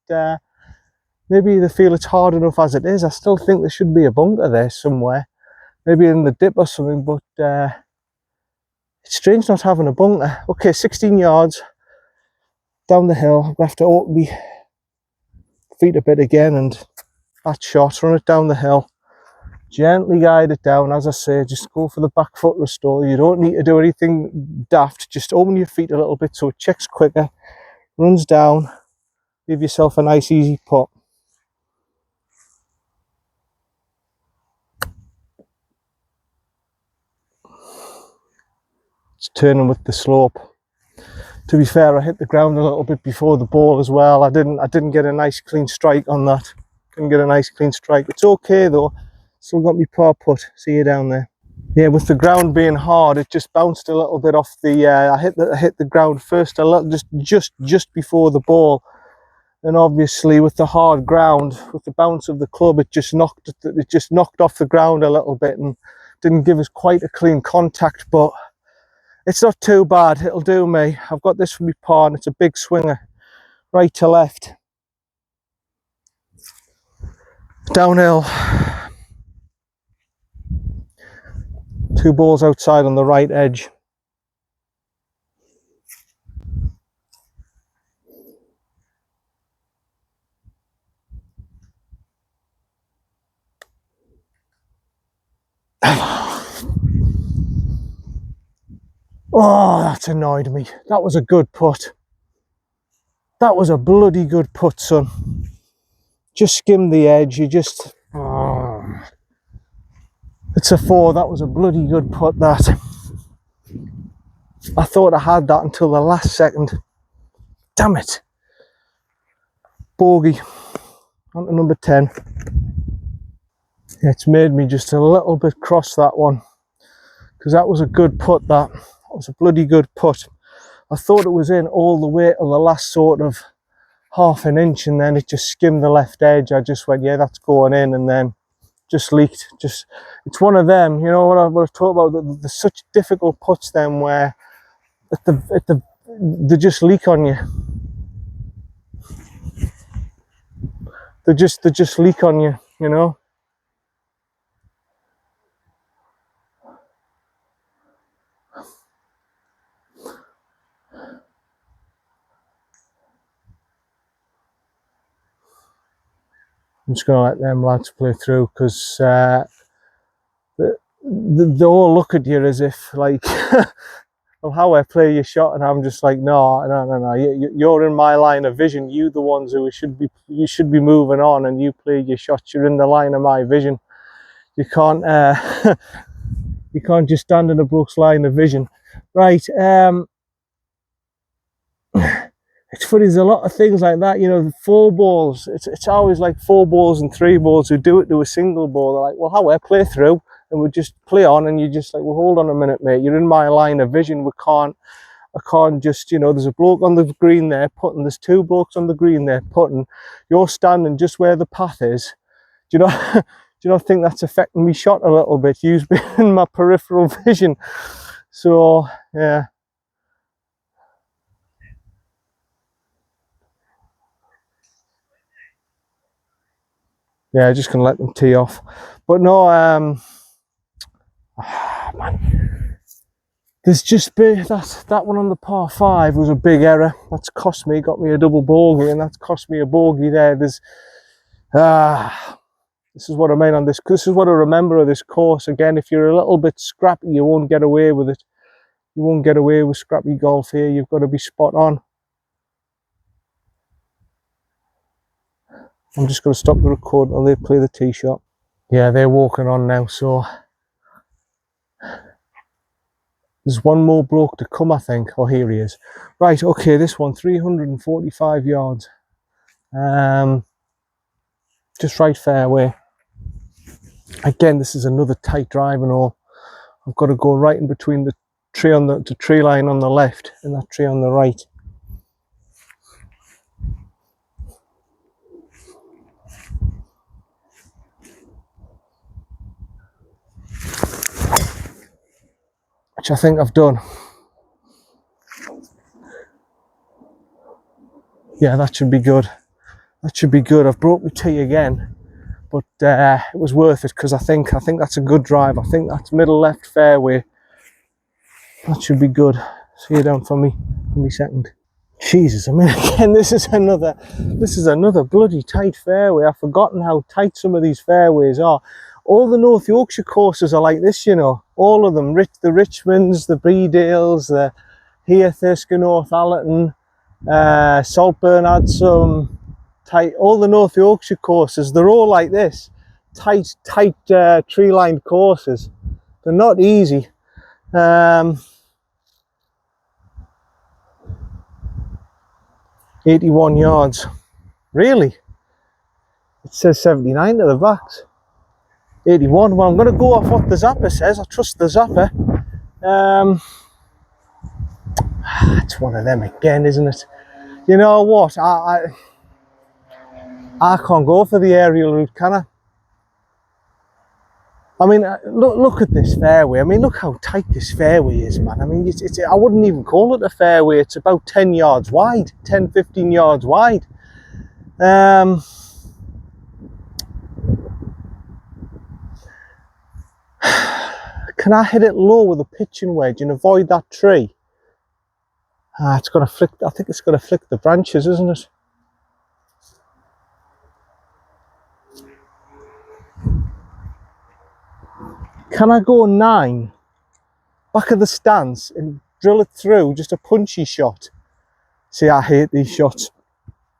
maybe they feel it's hard enough as it is. I still think there should be a bunker there somewhere, maybe in the dip or something, but it's strange not having a bunker. Okay, 16 yards down the hill. I'm going to have to open my feet a bit again and that shot, run it down the hill. Gently guide it down, as I say, just go for the back foot restore. You don't need to do anything daft, just open your feet a little bit so it checks quicker, runs down, give yourself a nice easy putt. It's turning with the slope. To be fair, I hit the ground a little bit before the ball as well. I didn't get a nice clean strike on that. Didn't get a nice clean strike. It's okay though. Still got me par putt. See you down there. Yeah, with the ground being hard, it just bounced a little bit off the. I hit the ground first a little, just before the ball, and obviously with the hard ground, with the bounce of the club, it just knocked off the ground a little bit and didn't give us quite a clean contact. But it's not too bad. It'll do me. I've got this for my par, and it's a big swinger, right to left, downhill. 2 balls outside on the right edge. Oh, that's annoyed me. That was a good putt. That was a bloody good putt, son. Just skimmed the edge. You just... Oh. It's a 4. That was a bloody good putt, that. I thought I had that until the last second. Damn it. Bogey. On to number 10. It's made me just a little bit cross, that one. Because that was a good putt, that. That was a bloody good putt. I thought it was in all the way to the last sort of half an inch, and then it just skimmed the left edge. I just went, yeah, that's going in, and then just leaked. It's one of them, you know what I've talked about. There's such difficult putts then where they just leak on you. They just leak on you, you know. I'm just going to let them lads play through because they all look at you as if like, well, how I play your shot, and I'm just like, no. You're in my line of vision. You the ones who you should be moving on, and you play your shots. You're in the line of my vision. You can't you can't just stand in a Brooks line of vision, right? It's funny, there's a lot of things like that, you know, 4 balls. It's always like 4 balls and 3 balls who do it to a single ball. They're like, well, how I play through, and we just play on, and you're just like, well, hold on a minute, mate. You're in my line of vision. I can't just, you know, there's a bloke on the green there putting, there's 2 blokes on the green there putting. You're standing just where the path is. Do you know? Do you not think that's affecting me shot a little bit? You've been in my peripheral vision. So yeah. Yeah, just gonna let them tee off. But no, man, there's just been that one on the par 5 was a big error. That's cost me, got me a double bogey, and that's cost me a bogey there. There's this is what I mean on this. This is what I remember of this course. Again, if you're a little bit scrappy, you won't get away with it. You won't get away with scrappy golf here. You've got to be spot on. I'm just going to stop the record while they play the tee shot. Yeah, they're walking on now, so there's one more bloke to come, I think. Oh, here he is. Right, okay, this one, 345 yards. Just right fairway. Again, this is another tight driving hole. I've got to go right in between the tree on the tree line on the left and that tree on the right. Which I think I've done. Yeah, that should be good. That should be good. I've broke my tee again, but it was worth it because I think that's a good drive. I think that's middle left fairway. That should be good. See you down for me second. Jesus, I mean, again, this is another bloody tight fairway. I've forgotten how tight some of these fairways are. All the North Yorkshire courses are like this, you know. All of them, the Richmonds, the Breedales, the Thisk and Northallerton, Saltburn had some tight. All the North Yorkshire courses, they're all like this, tight tree-lined courses. They're not easy. 81 yards. Really? It says 79 to the backs. 81. Well, I'm going to go off what the zapper says. I trust the zapper. It's one of them again, isn't it? You know what? I can't go for the aerial route, can I? I mean, look at this fairway. I mean, look how tight this fairway is, man. I mean, I wouldn't even call it a fairway. It's about 10 yards wide, 10, 15 yards wide. Can I hit it low with a pitching wedge and avoid that tree? It's going to flick. I think it's going to flick the branches, isn't it? Can I go 9 back of the stance and drill it through, just a punchy shot? See, I hate these shots.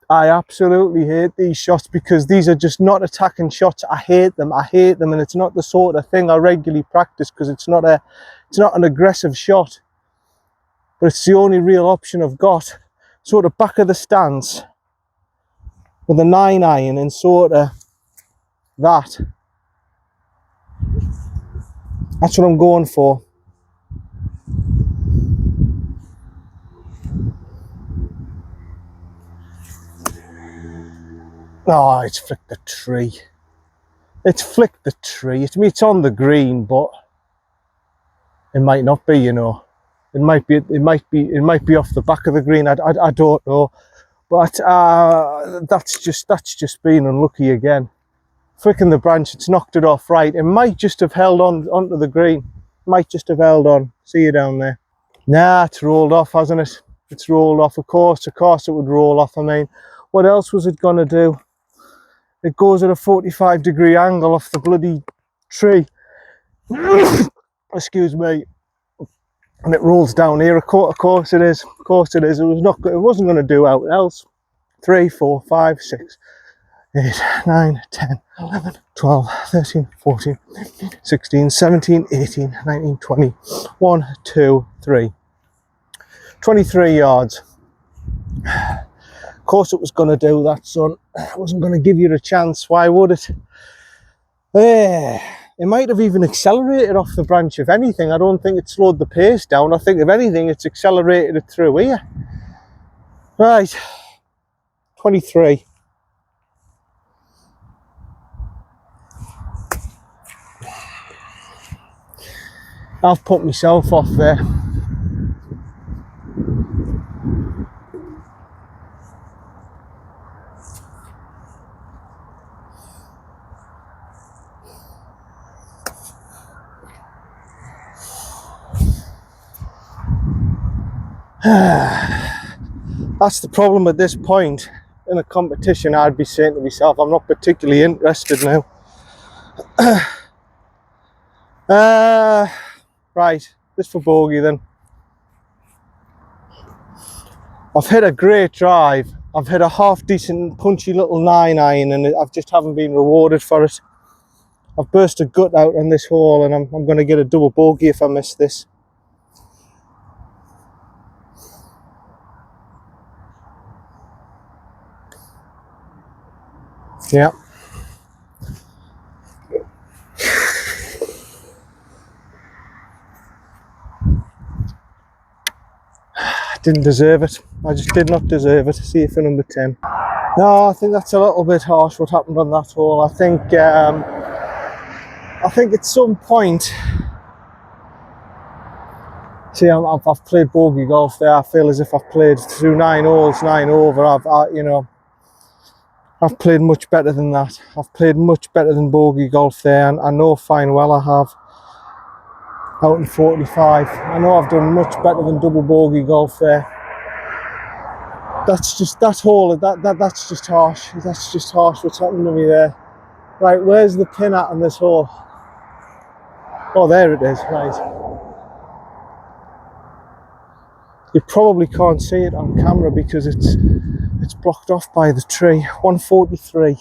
I absolutely hate these shots because these are just not attacking shots. I hate them, and it's not the sort of thing I regularly practice because it's not an aggressive shot. But it's the only real option I've got. Sort of back of the stance with a 9 iron and sort of that. That's what I'm going for. Oh, it's flicked the tree. It's flicked the tree. It's on the green, but it might not be, you know. It might be off the back of the green. I don't know. But that's just being unlucky again. Flicking the branch, it's knocked it off right. It might just have held on onto the green. Might just have held on. See you down there. Nah, it's rolled off, hasn't it? It's rolled off. Of course it would roll off. I mean, what else was it gonna do? It goes at a 45-degree angle off the bloody tree. Excuse me. And it rolls down here. Of course it is. Of course it is. It wasn't gonna do out else. 3, 4, 5, 6. 8, 9, 10, 11, 12, 13, 14, 15, 16, 17, 18, 19, 20, 1, 2, 3. 23 yards. Of course it was going to do that, son. I wasn't going to give you a chance. Why would it? It might have even accelerated off the branch, if anything. I don't think it slowed the pace down. I think, if anything, it's accelerated it through here. Right. 23. I've put myself off there. That's the problem at this point in a competition. I'd be saying to myself, I'm not particularly interested now. Right, this for bogey then. I've hit a great drive. I've hit a half decent punchy little 9-iron and I just haven't been rewarded for it. I've burst a gut out on this hole and I'm going to get a double bogey if I miss this. Yeah. I didn't deserve it. I just did not deserve it. See you for number 10. No, I think that's a little bit harsh what happened on that hole. I think at some point, see, I've played bogey golf there. I feel as if I've played through 9 holes, 9 over. I've played much better than that. I've played much better than bogey golf there, and I know fine well I have. Out in 45, I know I've done much better than double bogey golf there. That's just that hole. That's just harsh. That's just harsh. What's happened to me there? Right, where's the pin at on this hole? Oh, there it is. Right. You probably can't see it on camera because it's blocked off by the tree. 143.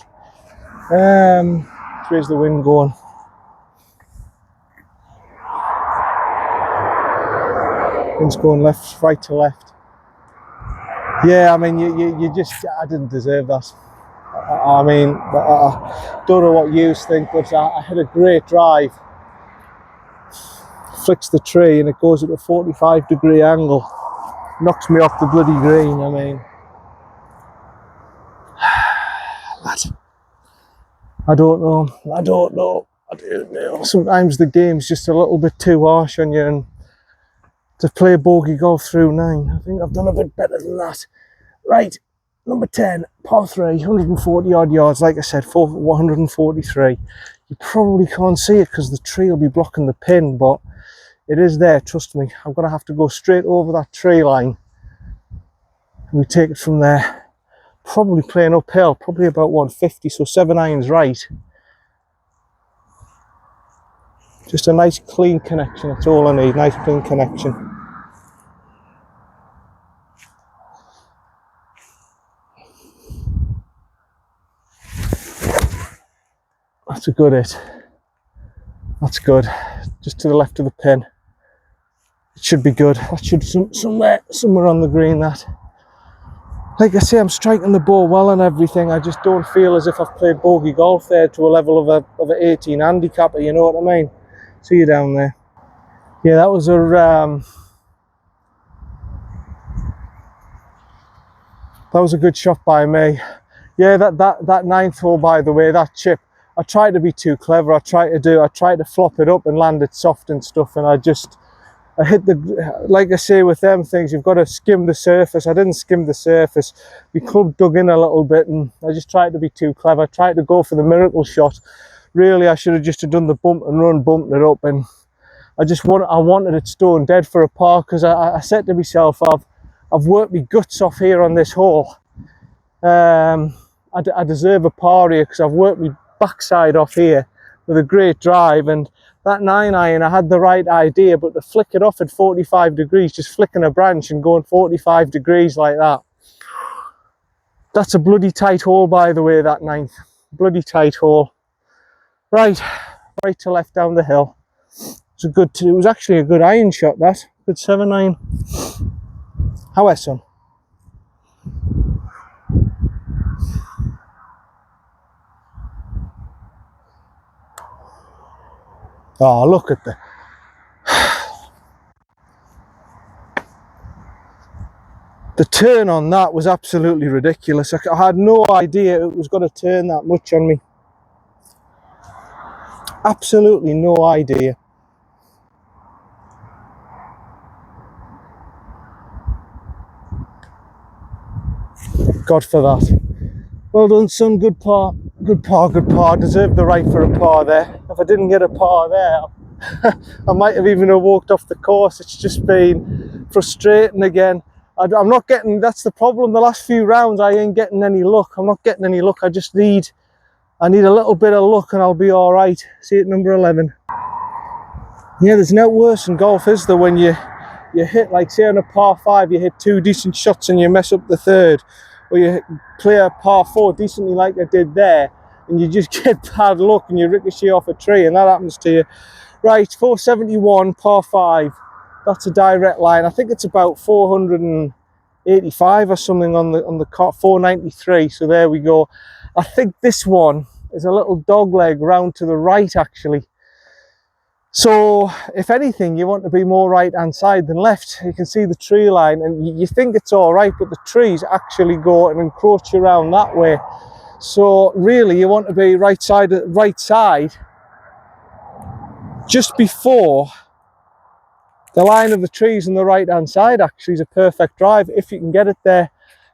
Where's the wind going? Wind's going left, right to left. Yeah, I mean, you just, I didn't deserve that. I mean, I don't know what you think, but I had a great drive. Flicks the tree and it goes at a 45-degree angle. Knocks me off the bloody green, I mean. I don't know. Sometimes the game's just a little bit too harsh on you, and to play bogey golf through 9, I think I've done a bit better than that. Right, number 10, par 3, 140 odd yards, like I said, 143. You probably can't see it because the tree will be blocking the pin, but it is there, trust me. I'm going to have to go straight over that tree line. And we take it from there. Probably playing uphill, probably about 150, so 7 irons right. Just a nice clean connection, that's all I need, nice clean connection. That's a good hit. That's good. Just to the left of the pin. It should be good. That should somewhere on the green, that. Like I say, I'm striking the ball well and everything. I just don't feel as if I've played bogey golf there to a level of an 18 handicapper, you know what I mean? See you down there. Yeah, that was a good shot by me. Yeah, that 9th hole, by the way, that chip, I tried to be too clever. I tried to flop it up and land it soft and stuff, and I hit the, like I say with them things, you've got to skim the surface. I didn't skim the surface. My club dug in a little bit and I just tried to be too clever. I tried to go for the miracle shot. Really, I should have just done the bump and run, bumped it up, and I wanted it stone dead for a par, because I said to myself, I've worked my guts off here on this hole. I deserve a par here because I've worked my backside off here with a great drive, and that 9-iron, I had the right idea, but to flick it off at 45 degrees, just flicking a branch and going 45 degrees like that. That's a bloody tight hole, by the way, that 9th. Bloody tight hole. Right to left down the hill. It was actually a good iron shot, that. Good 7-iron. How are son? Oh, look at the turn on that was absolutely ridiculous. I had no idea it was going to turn that much on me. Absolutely no idea. God for that. Well done, son. Good par. Good par, good par. Deserved the right for a par there. If I didn't get a par there, I might have even walked off the course. It's just been frustrating again. I'm not getting, that's the problem. The last few rounds, I ain't getting any luck. I'm not getting any luck. I need a little bit of luck and I'll be all right. See it, number 11. Yeah, there's no worse in golf, is there, when you you hit, like say on a par 5, you hit 2 decent shots and you mess up the third, or you play a par 4 decently like I did there, and you just get bad luck and you ricochet off a tree, and that happens to you. Right, 471, par 5. That's a direct line. I think it's about 485 or something on the cart, 493. So there we go. I think this one is a little dog leg round to the right, actually. So if anything, you want to be more right hand side than left. You can see the tree line, and you think it's all right, but the trees actually go and encroach around that way. So really, you want to be right side, just before the line of the trees on the right hand side. Actually is a perfect drive if you can get it there.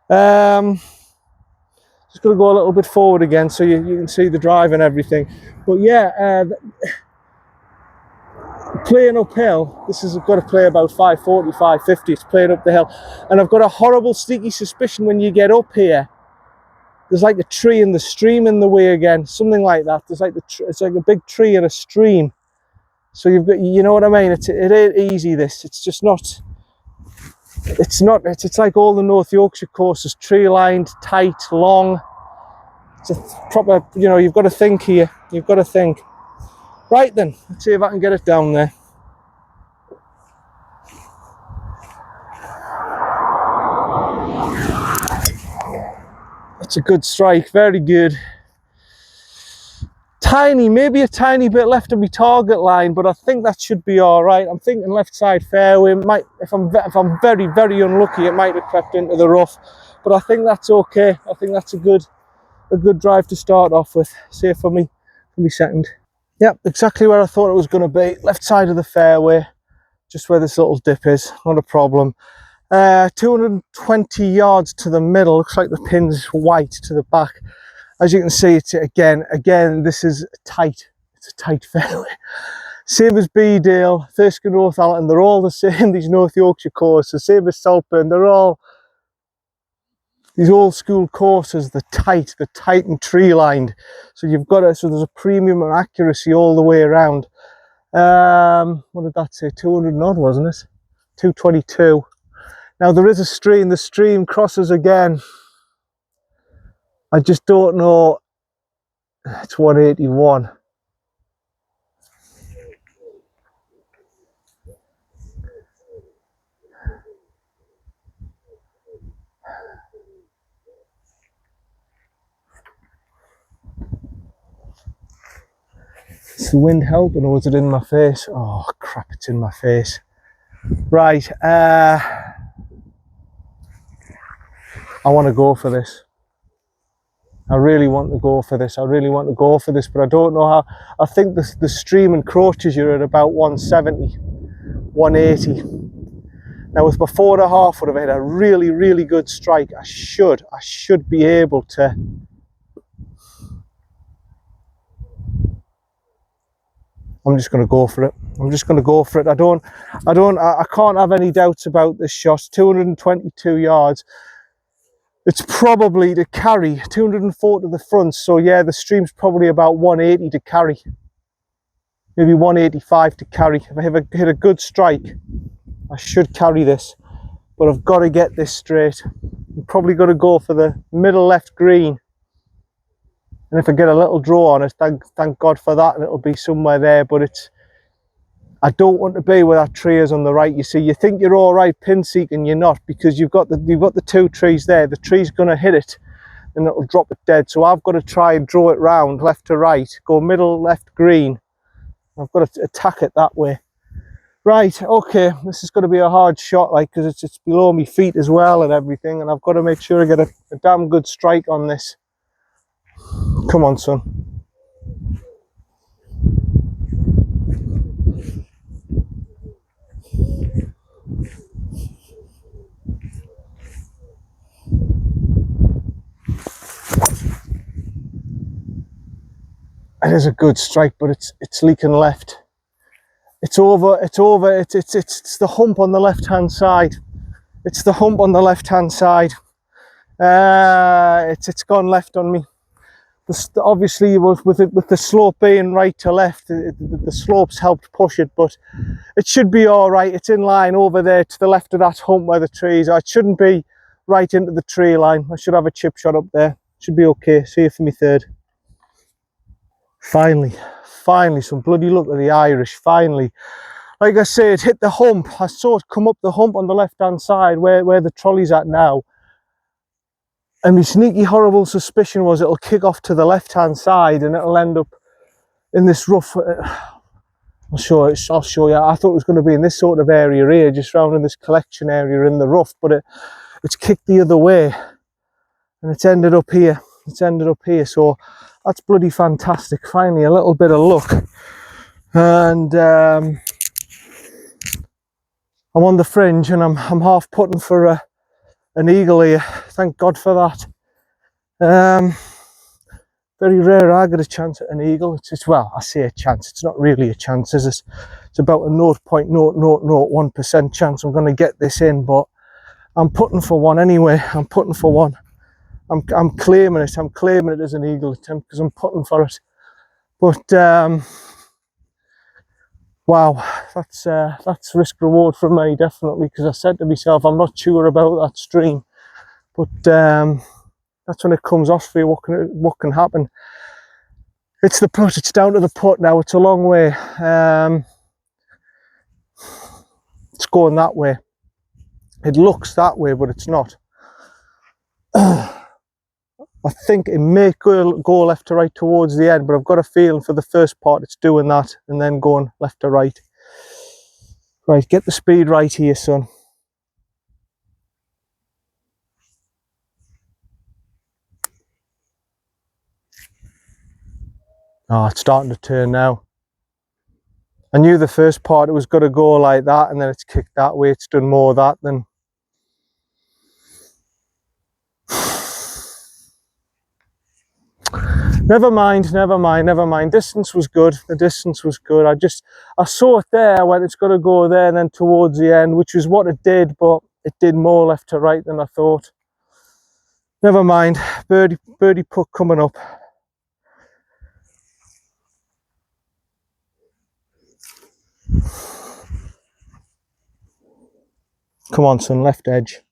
Just going to go a little bit forward again so you can see the drive and everything. But yeah, playing uphill, this has got to play about 540, 550. It's playing up the hill, and I've got a horrible sneaky suspicion when you get up here, there's like a tree and the stream in the way again, something like that. There's like it's like a big tree and a stream. So you've got, you know what I mean? It ain't easy. This, it's just not. It's like all the North Yorkshire courses, tree lined, tight, long. It's a proper, you know, you've got to think here. You've got to think. Right then, let's see if I can get it down there. That's a good strike, very good. Tiny, maybe a tiny bit left of my target line, but I think that should be all right. I'm thinking left side fairway. Might, if I'm very, very unlucky, it might have crept into the rough, but I think that's okay. I think that's a good drive to start off with. Safe for me second. Yep, exactly where I thought it was going to be. Left side of the fairway, just where this little dip is. Not a problem. 220 yards to the middle. Looks like the pin's white to the back. As you can see, it's again, this is tight. It's a tight fairway. Same as Beedale, Thisk and Northallerton, they're all the same, these North Yorkshire courses. Same as Saltburn, they're all these old school courses, the tight and tree lined. So you've got so there's a premium of accuracy all the way around. What did that say? 200 and odd, wasn't it? 222. Now there is a stream, the stream crosses again. I just don't know. It's 181. Is the wind helping, or was it in my face? Oh crap, it's in my face. Right, I want to go for this. I really want to go for this. But I don't know how. I think the stream encroaches you at about 170, 180. Now with my 4.5 would have hit a really, really good strike. I should be able to. I'm just going to go for it. I can't have any doubts about this shot. 222 yards. It's probably to carry 204 to the front. So yeah, the stream's probably about 180 to carry. Maybe 185 to carry. If I hit a good strike, I should carry this. But I've got to get this straight. I'm probably going to go for the middle left green. And if I get a little draw on it, thank God for that, and it'll be somewhere there. But I don't want to be where that tree is on the right. You see, you think you're all right pin seeking, you're not, because you've got the 2 trees there. The tree's going to hit it, and it'll drop it dead. So I've got to try and draw it round left to right, go middle left green. I've got to attack it that way. Right, okay, this is going to be a hard shot, like, because it's below my feet as well and everything, and I've got to make sure I get a damn good strike on this. Come on, son. It is a good strike, but it's leaking left. It's over. It's the hump on the left hand side. It's gone left on me. obviously with the slope being right to left, the slopes helped push it, but it should be all right. It's in line over there to the left of that hump where the trees are. It shouldn't be right into the tree line. I should have a chip shot up there. Should be okay. See you for me third. Finally some bloody luck with the Irish. Finally, like I say, it hit the hump. I saw it come up the hump on the left hand side where the trolley's at now. And my sneaky, horrible suspicion was it'll kick off to the left-hand side and it'll end up in this rough... I'll show you. I thought it was going to be in this sort of area here, just round in this collection area in the rough, but it's kicked the other way. And it's ended up here. So that's bloody fantastic. Finally, a little bit of luck. And I'm on the fringe and I'm half putting for an eagle here. Thank God for that. Very rare I get a chance at an eagle. It's well, I say a chance, it's not really a chance, is it? It's about a 0.0001% chance I'm going to get this in, but I'm putting for one anyway. I'm putting for one. I'm claiming it. I'm claiming it as an eagle attempt because I'm putting for it. But wow, that's risk reward for me, definitely, because I said to myself, I'm not sure about that stream, but that's when it comes off for you. What can happen? It's the putt. It's down to the putt now. It's a long way. It's going that way. It looks that way, but it's not. I think it may go left to right towards the end, but I've got a feeling for the first part it's doing that and then going left to right. Right, get the speed right here, son. Oh, it's starting to turn now. I knew the first part it was going to go like that, and then it's kicked that way. It's done more of that than... Never mind. Distance was good. The distance was good. I saw it there when it's got to go there and then towards the end, which is what it did, but it did more left to right than I thought. Never mind. Birdie putt coming up. Come on, son, left edge.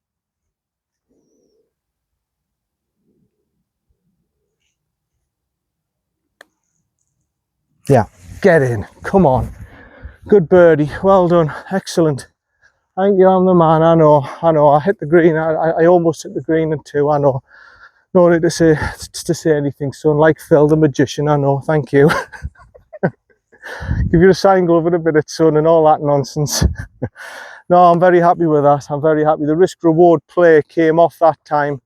Yeah, get in. Come on. Good birdie. Well done. Excellent. Thank you, I'm the man. I know. I hit the green. I almost hit the green in two. I know. No need to say anything, son. Like Phil, the magician. I know. Thank you. Give you a sign glove in a minute, son, and all that nonsense. No, I'm very happy with that. I'm very happy. The risk reward play came off that time.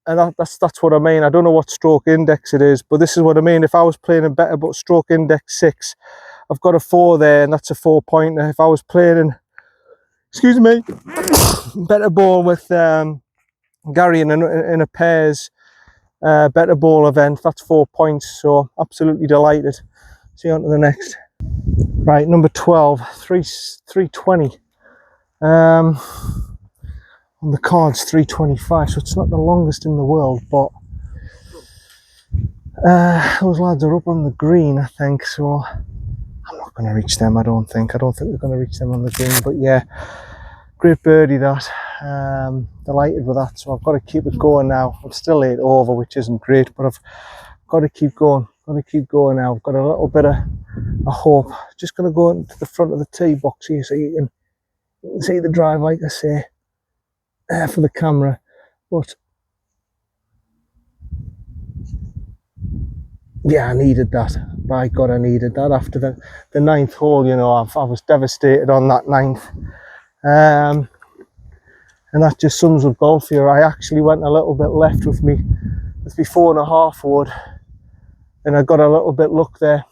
And that's what I mean. I don't know what stroke index it is, but this is what I mean. If I was playing a better but stroke index 6, I've got a 4 there, and that's a 4-pointer. If I was playing in, excuse me, better ball with Gary in a pairs better ball event, that's 4 points. So absolutely delighted. See on to the next. Right, number 12, 320. On the card's 325, so it's not the longest in the world, but those lads are up on the green, I think, so I'm not going to reach them. I don't think we're going to reach them on the green, but yeah, great birdie that. Delighted with that, so I've got to keep it going now. I'm still 8 over, which isn't great, but I've got to keep going. Now. I've got a little bit of hope. Just going to go into the front of the tee box here so you can see the drive, like I say. For the camera, but yeah, I needed that. By God, I needed that after the 9th hole. You know, I was devastated on that 9th, and that just sums up golf here. I actually went a little bit left with me 4.5 wood, and I got a little bit luck there.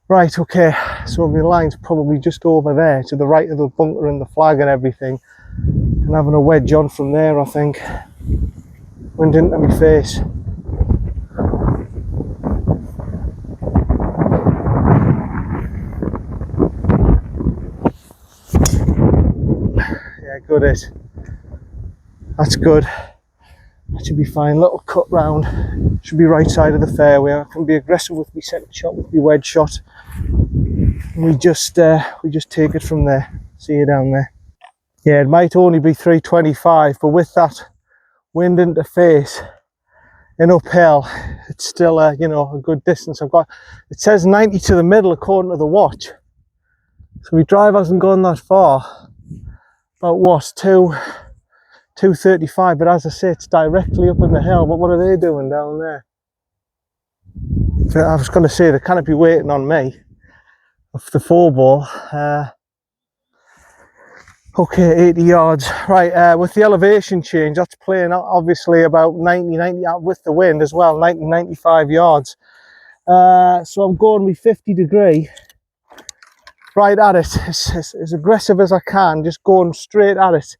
Right, okay, so my line's probably just over there to the right of the bunker and the flag and everything. And having a wedge on from there, I think. Went into my face. Yeah, good hit. That's good. That should be fine. Little cut round. Should be right side of the fairway. I can be aggressive with my centre shot, with my wedge shot. We just take it from there. See you down there. Yeah, it might only be 325, but with that wind into face and uphill, it's still a, you know, a good distance. I've got, it says 90 to the middle according to the watch. So my drive hasn't gone that far. About what, 235, but as I say, it's directly up in the hill. But what are they doing down there? I was going to say they can't be waiting on me off the 4-ball. Okay, 80 yards. Right, with the elevation change, that's playing obviously about 90 with the wind as well, 95 yards. So I'm going with 50 degree right at it, as aggressive as I can, just going straight at it.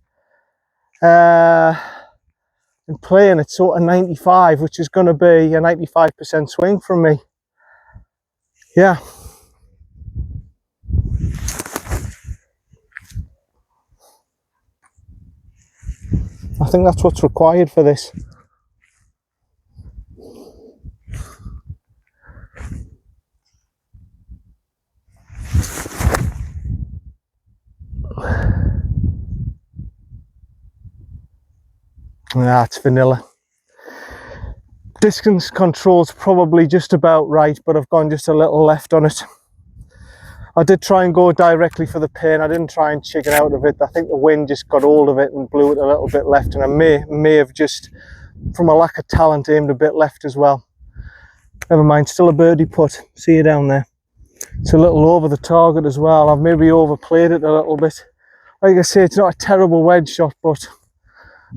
And playing it sort of 95, which is going to be a 95% swing from me. Yeah. I think that's what's required for this. It's vanilla. Distance control's probably just about right, but I've gone just a little left on it. I did try and go directly for the pin. I didn't try and chicken out of it. I think the wind just got hold of it and blew it a little bit left, and I may have just, from a lack of talent, aimed a bit left as well. Never mind, still a birdie putt. See you down there. It's a little over the target as well. I've maybe overplayed it a little bit. Like I say, it's not a terrible wedge shot, but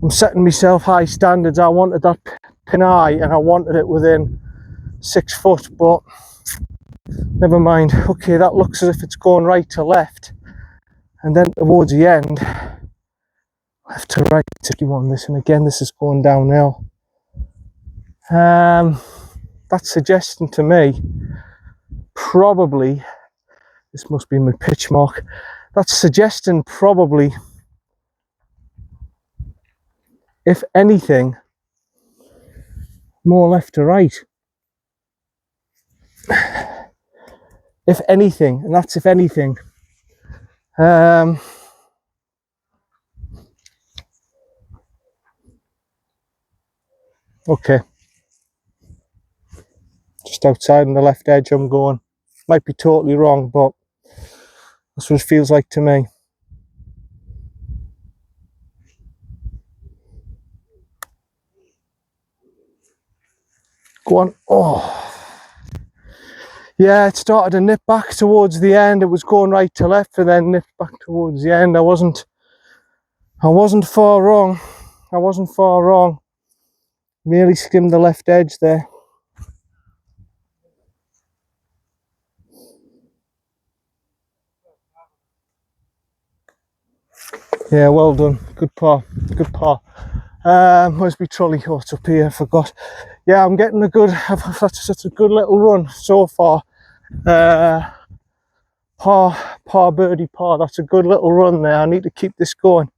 I'm setting myself high standards. I wanted that pin high and I wanted it within 6 foot, but never mind. Okay, that looks as if it's going right to left, and then towards the end, left to right, tricky one this, and again this is going downhill. That's suggesting to me, probably, this must be my pitch mark, that's suggesting probably, if anything, more left to right. If anything, and that's if anything. Okay. Just outside on the left edge I'm going. Might be totally wrong, but that's what it feels like to me. Go on. Oh. Yeah, it started to nip back towards the end. It was going right to left and then nipped back towards the end. I wasn't far wrong. I wasn't far wrong. Nearly skimmed the left edge there. Yeah, well done. Good par. Good par. Where's my trolley? Oh, it's up here. I forgot. Yeah, I'm getting a good. That's a good little run so far. Par, birdie, par. That's a good little run there. I need to keep this going.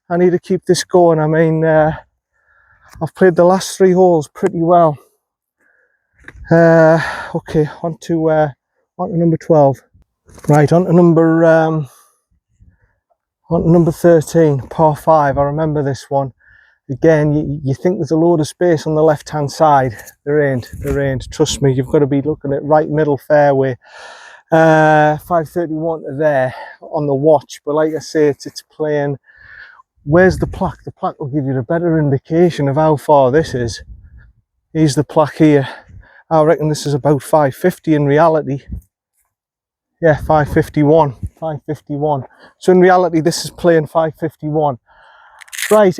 I need to keep this going. I mean, I've played the last 3 holes pretty well. Okay, on to number 12. Right, on to number 13, par 5. I remember this one. Again, you think there's a load of space on the left hand side. There ain't. Trust me, you've got to be looking at right middle fairway. 531 to there on the watch, but like I say, it's playing. Where's the plaque? The plaque will give you a better indication of how far this is. Here's the plaque here. I reckon this is about 550 in reality. Yeah, 551. So in reality, this is playing 551. Right,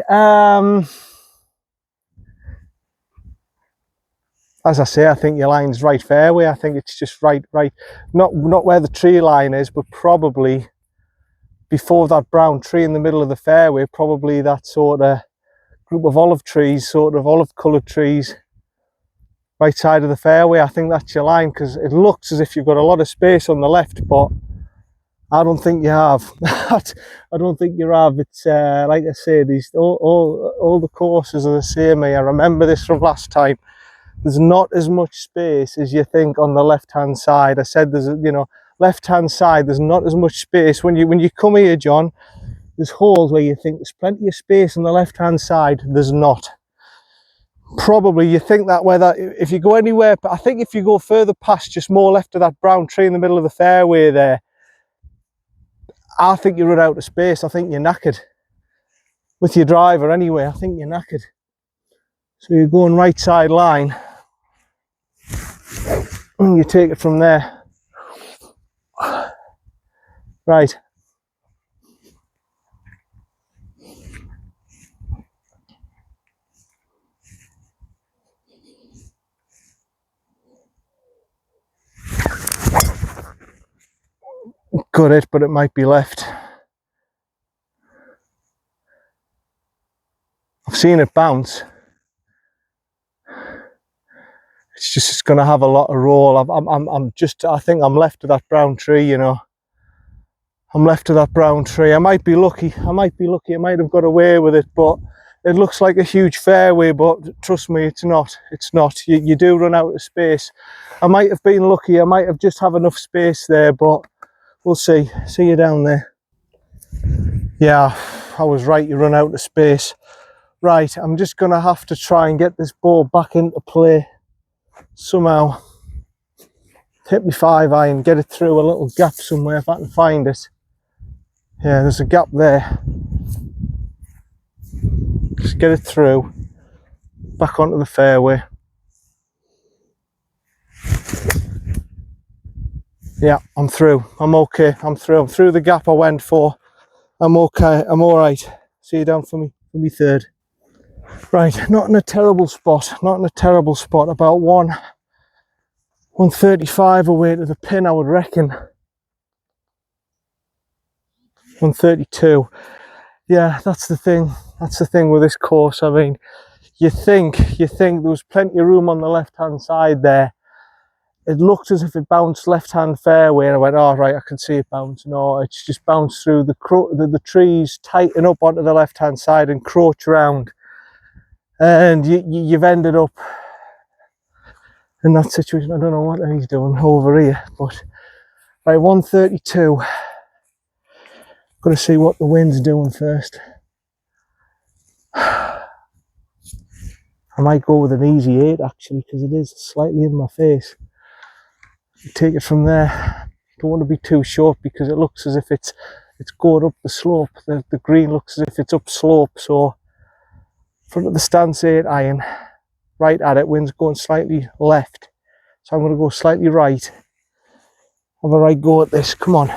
as I say, I think your line's right fairway. I think it's just right, not where the tree line is, but probably before that brown tree in the middle of the fairway, probably that sort of group of olive trees, sort of olive coloured trees, right side of the fairway. I think that's your line, because it looks as if you've got a lot of space on the left, but I don't think you have. I don't think you have. It's like I say, these all the courses are the same here. I remember this from last time. There's not as much space as you think on the left hand side. I said there's, you know, left hand side, there's not as much space. When you come here, John, there's holes where you think there's plenty of space on the left hand side. There's not. Probably you think that whether if you go anywhere, but I think if you go further past, just more left of that brown tree in the middle of the fairway there, I think you run out of space. I think you're knackered with your driver anyway. I think you're knackered. So you're going right side line and you take it from there. Right. Got it, but it might be left. I've seen it bounce. It's going to have a lot of roll. I think I'm left of that brown tree, you know. I'm left of that brown tree. I might be lucky. I might have got away with it, but it looks like a huge fairway, but trust me, it's not. It's not. You do run out of space. I might have been lucky. I might have just have enough space there, but we'll see. See you down there. Yeah, I was right. You run out of space. Right, I'm just going to have to try and get this ball back into play somehow. Hit me 5-iron, get it through a little gap somewhere if I can find it. Yeah, there's a gap there. Just get it through, back onto the fairway. Yeah, I'm through. I'm okay. I'm through. I'm through the gap I went for. I'm okay. I'm all right. See you down for me third. Right, not in a terrible spot. Not in a terrible spot. About 135 away to the pin, I would reckon. 132. Yeah, that's the thing. That's the thing with this course. I mean, you think there was plenty of room on the left-hand side there. It looked as if it bounced left-hand fairway, and I went, oh, right, I can see it bounce. No, it's just bounced through the trees, tighten up onto the left-hand side and crouch around. And you've ended up in that situation. I don't know what he's doing over here, but right, 132. Got to see what the wind's doing first. I might go with an easy 8 actually, because it is slightly in my face. Take it from there. Don't want to be too short because it looks as if it's going up the slope. The green looks as if it's up slope. So front of the stance 8-iron, right at it. Wind's going slightly left, so I'm going to go slightly right. Have a right go at this. Come on.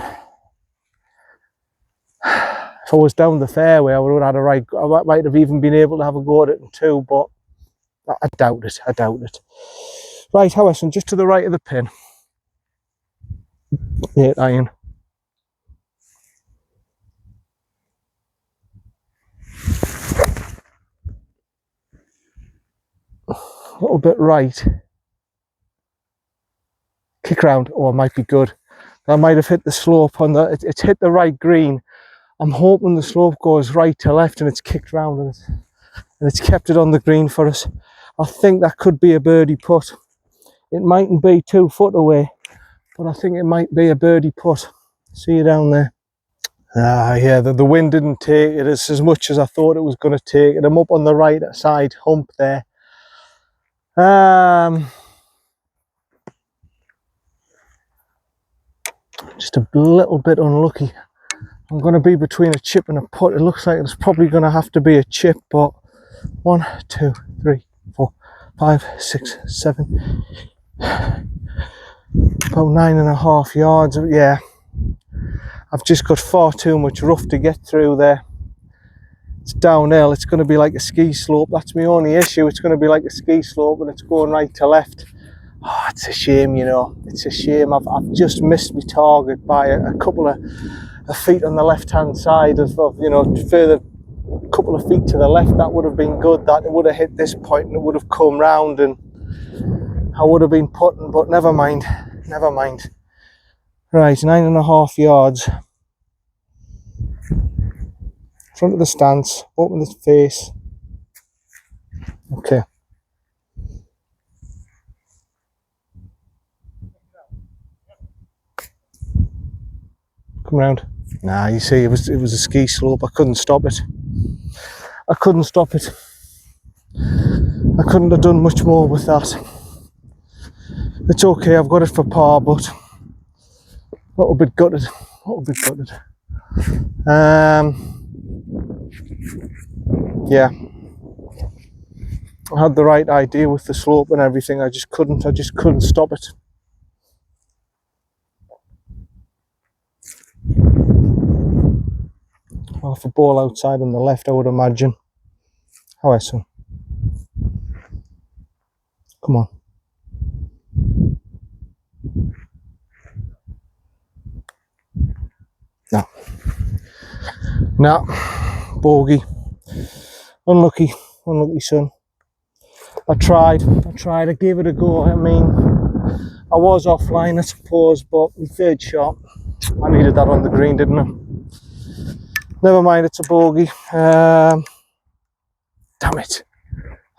If I was down the fairway, I would have had a right. I might have even been able to have a go at it in 2, but I doubt it. I doubt it. Right, Howison, just to the right of the pin. 8-iron. A little bit right. Kick round. Oh, it might be good. That might have hit the slope on the. It's hit the right green. I'm hoping the slope goes right to left and it's kicked round and it's kept it on the green for us. I think that could be a birdie putt. It mightn't be 2 foot away, but I think it might be a birdie putt. See you down there. Yeah, the wind didn't take it as much as I thought it was going to take it. I'm up on the right side hump there. Just a little bit unlucky. I'm going to be between a chip and a putt. It looks like it's probably going to have to be a chip, but 1, 2, 3, 4, 5, 6, 7, about 9.5 yards. Yeah, I've just got far too much rough to get through there. It's downhill. It's going to be like a ski slope. That's my only issue. It's going to be like a ski slope and it's going right to left. Oh, it's a shame, you know. It's a shame. I've just missed my target by a couple of feet on the left-hand side of, you know, further couple of feet to the left. That would have been good. That it would have hit this point and it would have come round and I would have been putting, but never mind. Never mind. Right, 9.5 yards. Front of the stance, open the face. Okay. Come round. Nah, you see, it was a ski slope. I couldn't stop it. I couldn't stop it. I couldn't have done much more with that. It's okay, I've got it for par, but a little bit gutted. A little bit gutted. Yeah. I had the right idea with the slope and everything. I just couldn't stop it. Off a ball outside on the left, I would imagine. How is it? Come on. No. No. Bogey. Unlucky. Unlucky, son. I tried. I gave it a go. I mean, I was offline, I suppose, but my third shot, I needed that on the green, didn't I? Never mind, it's a bogey. Damn it.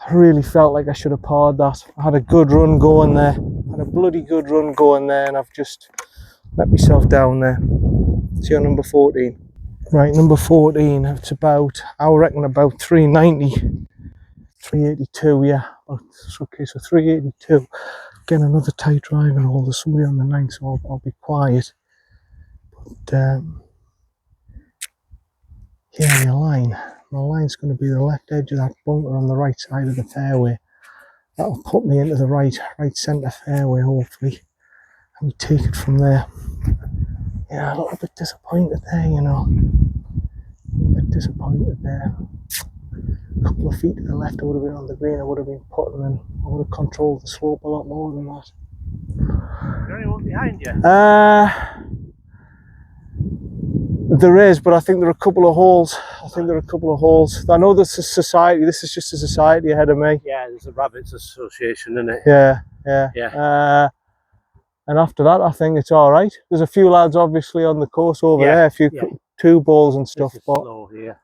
I really felt like I should have parred that. I had a good run going there. I had a bloody good run going there, and I've just let myself down there. See on number 14. Right, number 14, it's about, I reckon about 390, 382, yeah. Okay, so 382. Again, another tight driving hole. There's somebody on the 9, so I'll be quiet. But, yeah, my line's going to be the left edge of that bunker on the right side of the fairway. That'll put me into the right centre fairway, hopefully, and we take it from there. Yeah, a little bit disappointed there, you know. A little bit disappointed there. A couple of feet to the left, I would have been on the green. I would have been putting, and I would have controlled the slope a lot more than that. Is there anyone behind you? There is, but I think there are a couple of holes. I know this is society. This is just a society ahead of me. Yeah, there's a Rabbits Association, isn't it? Yeah. And after that, I think it's all right. There's a few lads obviously on the course over there, a few two balls and stuff. This is but slow here.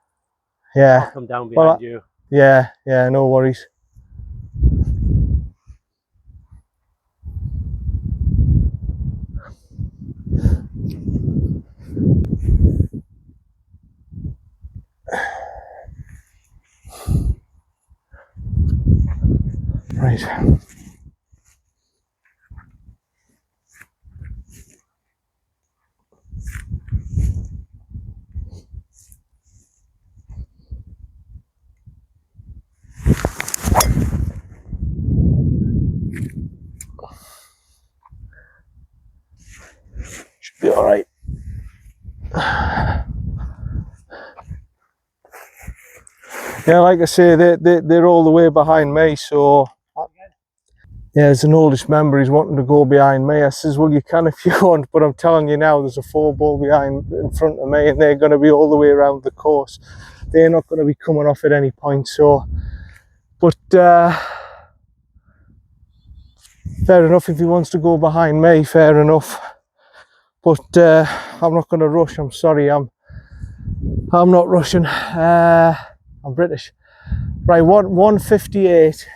Yeah. I'll come down behind you. Yeah, no worries. Right. Should be all right. Yeah, like I say, they're all the way behind me, so yeah, as an oldest member, he's wanting to go behind me. I says, well, you can if you want, but I'm telling you now, there's a 4-ball behind in front of me, and they're going to be all the way around the course. They're not going to be coming off at any point, so, but fair enough, if he wants to go behind me, fair enough. But I'm not going to rush. I'm sorry, I'm not rushing. I'm British. Right, 158.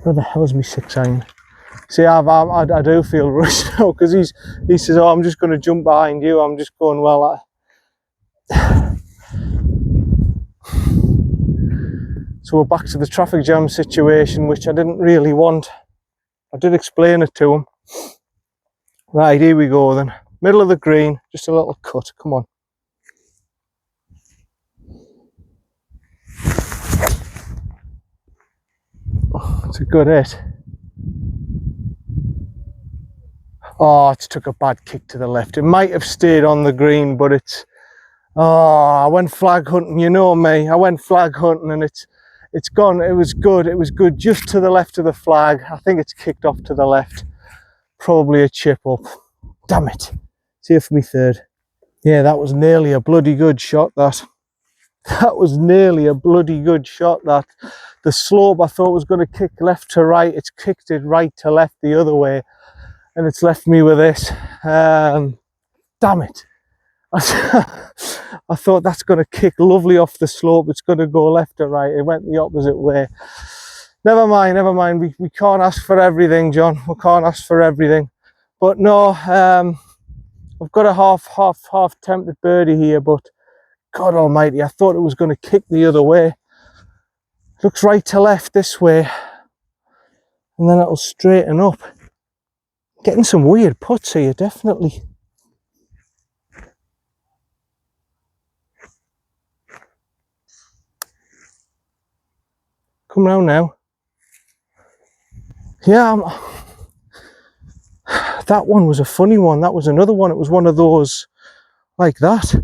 Where the hell is my 6-iron? See, I do feel rushed now, because he says, oh, I'm just going to jump behind you. I'm just going, well, so we're back to the traffic jam situation, which I didn't really want. I did explain it to him. Right, here we go then. Middle of the green, just a little cut. Come on. Oh, it's a good hit. Oh, it's took a bad kick to the left. It might have stayed on the green, but it's... Oh, I went flag hunting, you know me. I went flag hunting and it's gone. It was good just to the left of the flag. I think it's kicked off to the left. Probably a chip up. Damn it. See you for me third. Yeah, that was nearly a bloody good shot, that. That was nearly a bloody good shot, that. The slope I thought was going to kick left to right, it's kicked it right to left the other way, and it's left me with this. Damn it. I thought that's going to kick lovely off the slope, it's going to go left to right. It went the opposite way. Never mind, never mind. We can't ask for everything, John. We can't ask for everything. But no, I've got a half tempted birdie here, but God almighty, I thought it was going to kick the other way. Looks right to left this way, and then it'll straighten up. Getting some weird putts here, definitely. Come round now. Yeah, that one was a funny one. That was another one. It was one of those like that.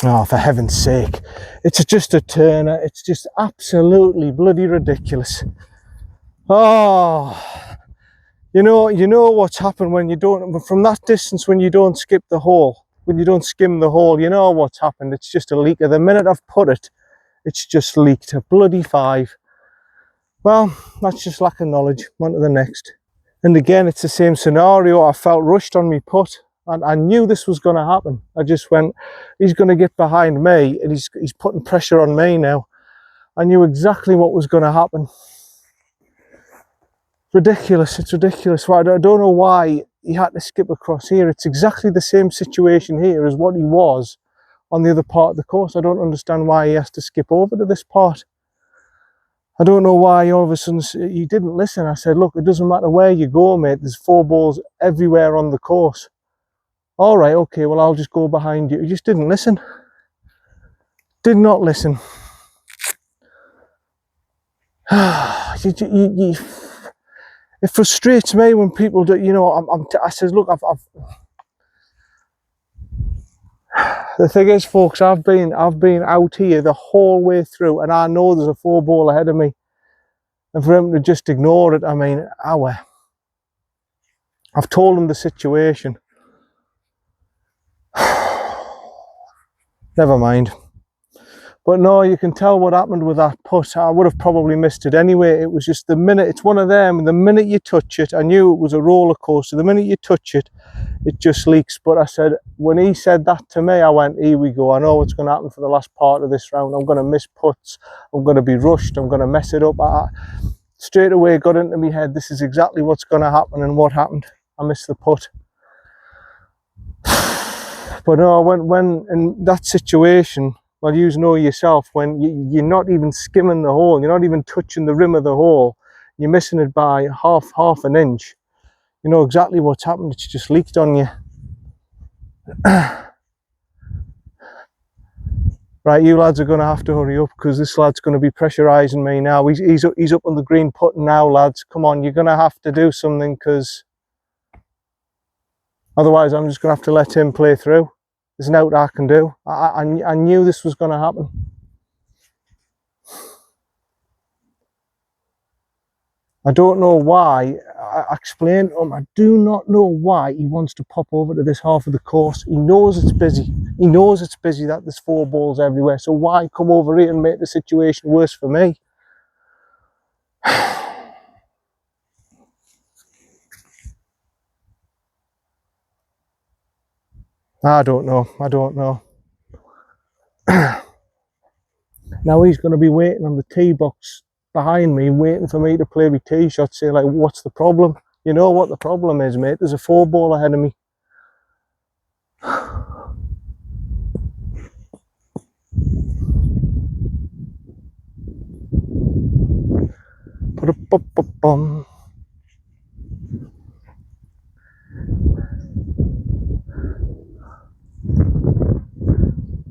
Oh, for heaven's sake. It's just a turner. It's just absolutely bloody ridiculous. Oh, you know what's happened when you don't, from that distance, when you don't skip the hole, when you don't skim the hole, you know what's happened. It's just a leaker. The minute I've put it, it's just leaked a bloody 5. Well, that's just lack of knowledge. On to the next. And again, it's the same scenario. I felt rushed on me putt, and I knew this was going to happen. I just went, he's going to get behind me, and he's putting pressure on me now. I knew exactly what was going to happen. Ridiculous, it's ridiculous. I don't know why he had to skip across here. It's exactly the same situation here as what he was on the other part of the course. I don't understand why he has to skip over to this part. I don't know why all of a sudden he didn't listen. I said, look, it doesn't matter where you go, mate. There's 4 balls everywhere on the course. All right, okay, well, I'll just go behind you. He just didn't listen. Did not listen. It frustrates me when people do, you know, I says, look, the thing is, folks, I've been out here the whole way through, and I know there's a 4 ball ahead of me. And for him to just ignore it, I mean, I've told him the situation. Never mind. But no, you can tell what happened with that putt. I would have probably missed it anyway. It was just the minute, it's one of them, the minute you touch it, I knew it was a roller coaster. The minute you touch it, it just leaks. But I said, when he said that to me, I went, here we go. I know what's going to happen for the last part of this round. I'm going to miss putts. I'm going to be rushed. I'm going to mess it up. I straight away got into my head, this is exactly what's going to happen, and what happened. I missed the putt. But no, when in that situation, well, you know yourself, when you're not even skimming the hole, you're not even touching the rim of the hole, you're missing it by half an inch. You know exactly what's happened. It's just leaked on you. Right, you lads are going to have to hurry up, because this lad's going to be pressurising me now. He's up on the green putting now, lads. Come on, you're going to have to do something, because otherwise I'm just going to have to let him play through. There's nothing I can do. I knew this was going to happen. I don't know why. I explained to him, I do not know why he wants to pop over to this half of the course. He knows it's busy. He knows it's busy, that there's 4 balls everywhere. So why come over here and make the situation worse for me? I don't know. I don't know. Now he's going to be waiting on the tee box behind me, waiting for me to play my tee shot, say like, what's the problem? You know what the problem is, mate. There's a 4 ball ahead of me. Ba-da-ba-ba-bum.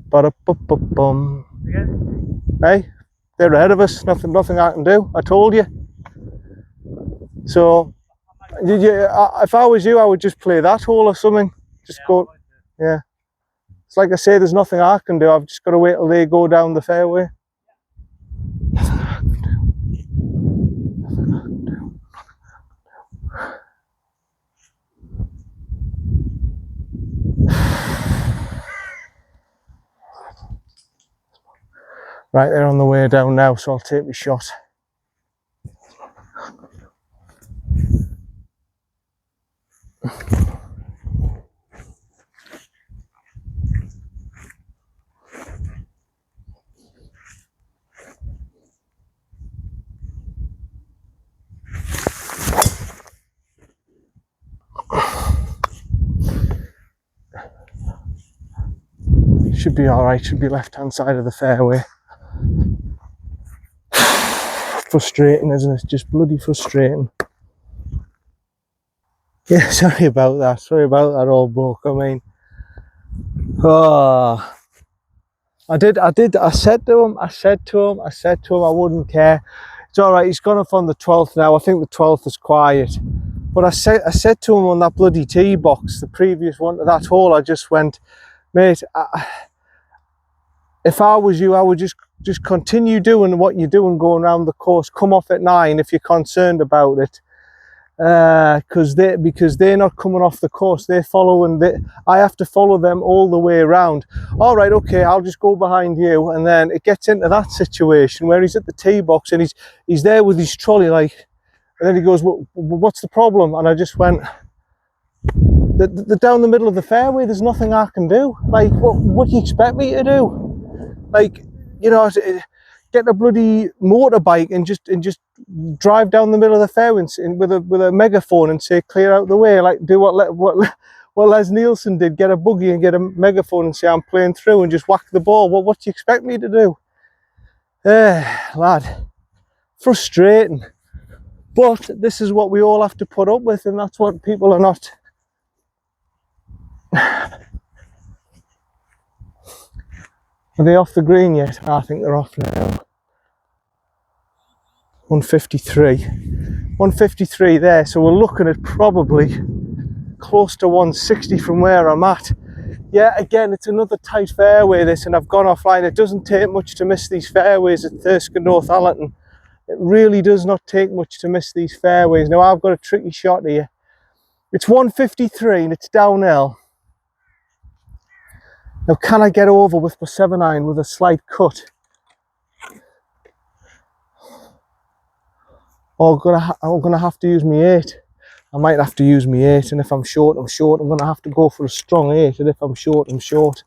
Ba-da-ba-ba-bum. Hey, they're ahead of us. Nothing I can do. I told you. So, if I was you, I would just play that hole or something. Just go. Yeah. It's like I say, there's nothing I can do. I've just got to wait till they go down the fairway. Nothing I can do. Right, they're on the way down now, so I'll take my shot. Should be all right, should be left hand side of the fairway. Frustrating, isn't it? Just bloody frustrating. Yeah, sorry about that old bloke. I mean, oh, I said to him I wouldn't care. It's all right, he's gone off on the 12th now. I think the 12th is quiet. But I said to him on that bloody tee box, the previous one to that hole, I just went, mate, if I was you, I would just continue doing what you're doing, going around the course. Come off at 9 if you're concerned about it, because they're not coming off the course. They're following. I have to follow them all the way around. All right, okay, I'll just go behind you, and then it gets into that situation where he's at the tee box and he's there with his trolley, like, and then he goes, well, "What's the problem?" And I just went, "The down the middle of the fairway. There's nothing I can do. Like, what do you expect me to do? Like, you know, get a bloody motorbike and just drive down the middle of the fairway with a megaphone and say clear out the way, like do what Les Nielsen did, get a buggy and get a megaphone and say I'm playing through and just whack the ball. Well, what do you expect me to do? Lad, frustrating. But this is what we all have to put up with, and that's what people are not. Are they off the green yet? I think they're off now. 153 there, so we're looking at probably close to 160 from where I'm at. Yeah, again, it's another tight fairway this, and I've gone offline. It doesn't take much to miss these fairways at Thirsk and Northallerton. It really does not take much to miss these fairways. Now I've got a tricky shot here. It's 153 and it's downhill. Now can I get over with my 7-iron with a slight cut? Or I'm gonna have to use my 8. I might have to use my 8, and if I'm short, I'm short. I'm gonna have to go for a strong 8, and if I'm short, I'm short.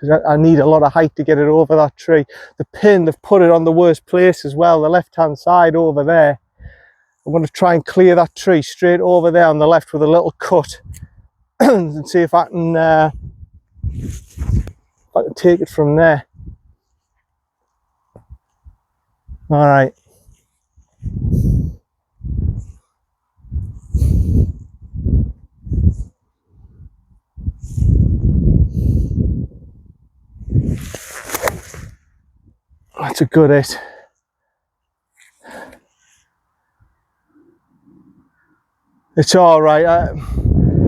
Because I need a lot of height to get it over that tree. The pin, they've put it on the worst place as well, the left-hand side over there. I'm going to try and clear that tree straight over there on the left with a little cut and see if I can take it from there. All right. That's a good hit. It's all right.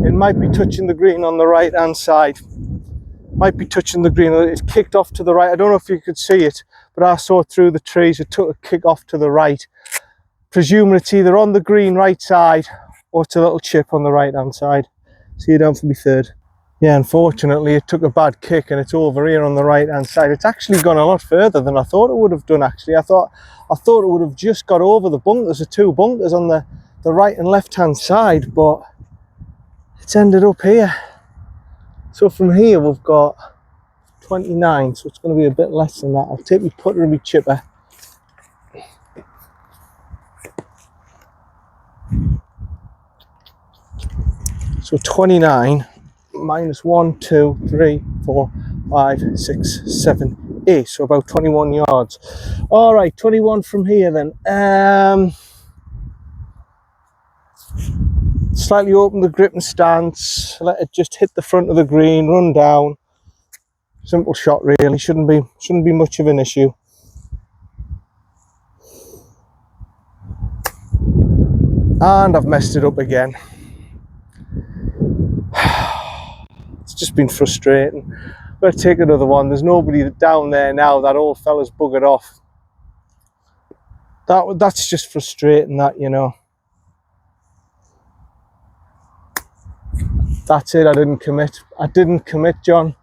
It might be touching the green on the right hand side. Might be touching the green. It's kicked off to the right. I don't know if you could see it, but I saw it through the trees. It took a kick off to the right. Presuming it's either on the green right side or it's a little chip on the right hand side. See you down for me third. Yeah, unfortunately it took a bad kick and it's over here on the right hand side. It's actually gone a lot further than I thought it would have done actually. I thought it would have just got over the bunkers, the 2 bunkers on the right and left hand side, but it's ended up here. So from here we've got 29, so it's going to be a bit less than that. I'll take my putter and my chipper. So 29 minus 1, 2, 3, 4, 5, 6, 7, 8. So about 21 yards. All right, 21 from here then. Slightly open the grip and stance. Let it just hit the front of the green, run down. Simple shot really. Shouldn't be much of an issue. And I've messed it up again. It's just been frustrating. I'm going to take another one. There's nobody down there now. That old fella's buggered off. That's just frustrating, that, you know. That's it. I didn't commit, John.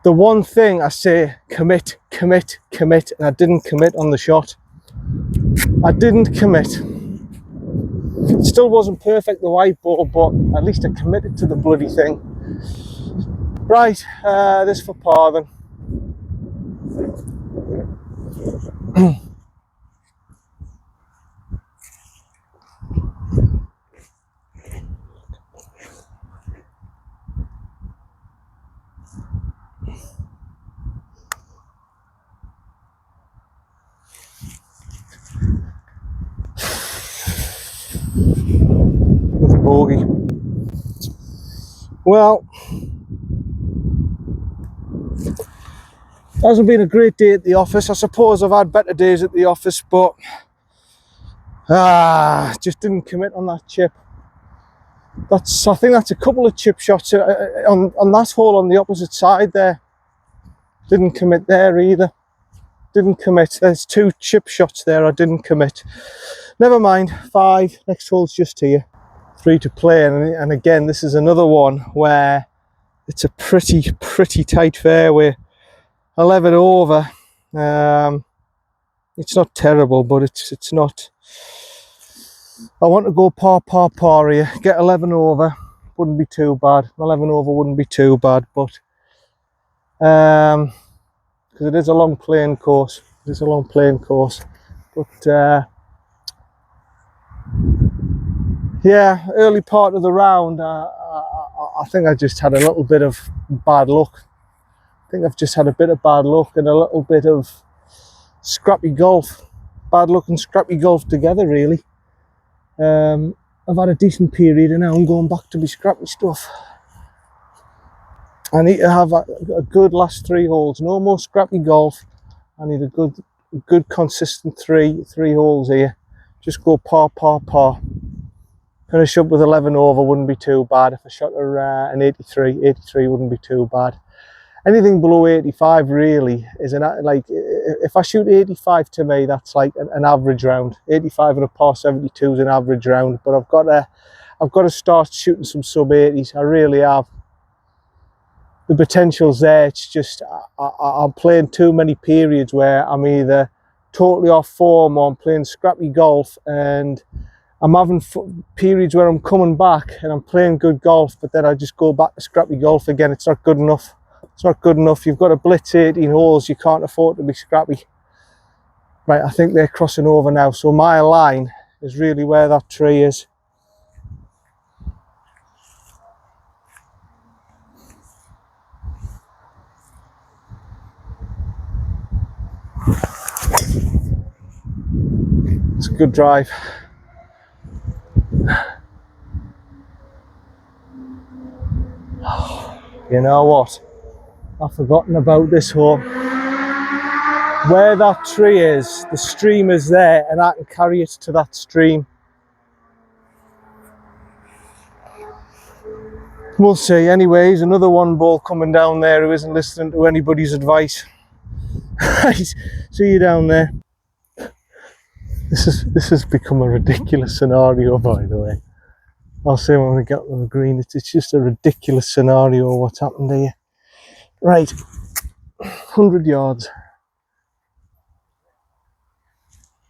The one thing I say, commit, commit, commit, and I didn't commit on the shot. I didn't commit. It still wasn't perfect, the white ball, but at least I committed to the bloody thing. Right, this for par then. With a bogey. Well, it hasn't been a great day at the office. I suppose I've had better days at the office, but just didn't commit on that chip. I think that's a couple of chip shots on that hole on the opposite side there. Didn't commit there either. Didn't commit. There's 2 chip shots there. I didn't commit. Never mind. 5. Next hole's just here. 3 to play, and again, this is another one where it's a pretty tight fairway. 11 over. It's not terrible, but it's not. I want to go par here. Get 11 over. Wouldn't be too bad. 11 over wouldn't be too bad, but because it is a long playing course. It is a long playing course, but yeah, early part of the round, I think I just had a little bit of bad luck. I think I've just had a bit of bad luck and a little bit of scrappy golf. Bad luck and scrappy golf together, really. I've had a decent period and now I'm going back to my scrappy stuff. I need to have a good last 3 holes. No more scrappy golf. I need a good consistent three holes here. Just go par. Finish up with 11 over wouldn't be too bad. If I shot an 83 wouldn't be too bad. Anything below 85 really is like, if I shoot 85, to me that's like an average round. 85 and a par 72 is an average round, but I've got to start shooting some sub 80s. I really have. The potential's there. It's just I'm playing too many periods where I'm either totally off form or I'm playing scrappy golf, and I'm having periods where I'm coming back and I'm playing good golf, but then I just go back to scrappy golf again. It's not good enough. It's not good enough. You've got to blitz 18 holes. You can't afford to be scrappy. Right, I think they're crossing over now. So my line is really where that tree is. It's a good drive. You know what? I've forgotten about this hole. Where that tree is, the stream is there and I can carry it to that stream. We'll see. Anyways, another 1 ball coming down there who isn't listening to anybody's advice. See you down there. This has become a ridiculous scenario, by the way. I'll say when we get on the green, it's just a ridiculous scenario what's happened here. Right, 100 yards.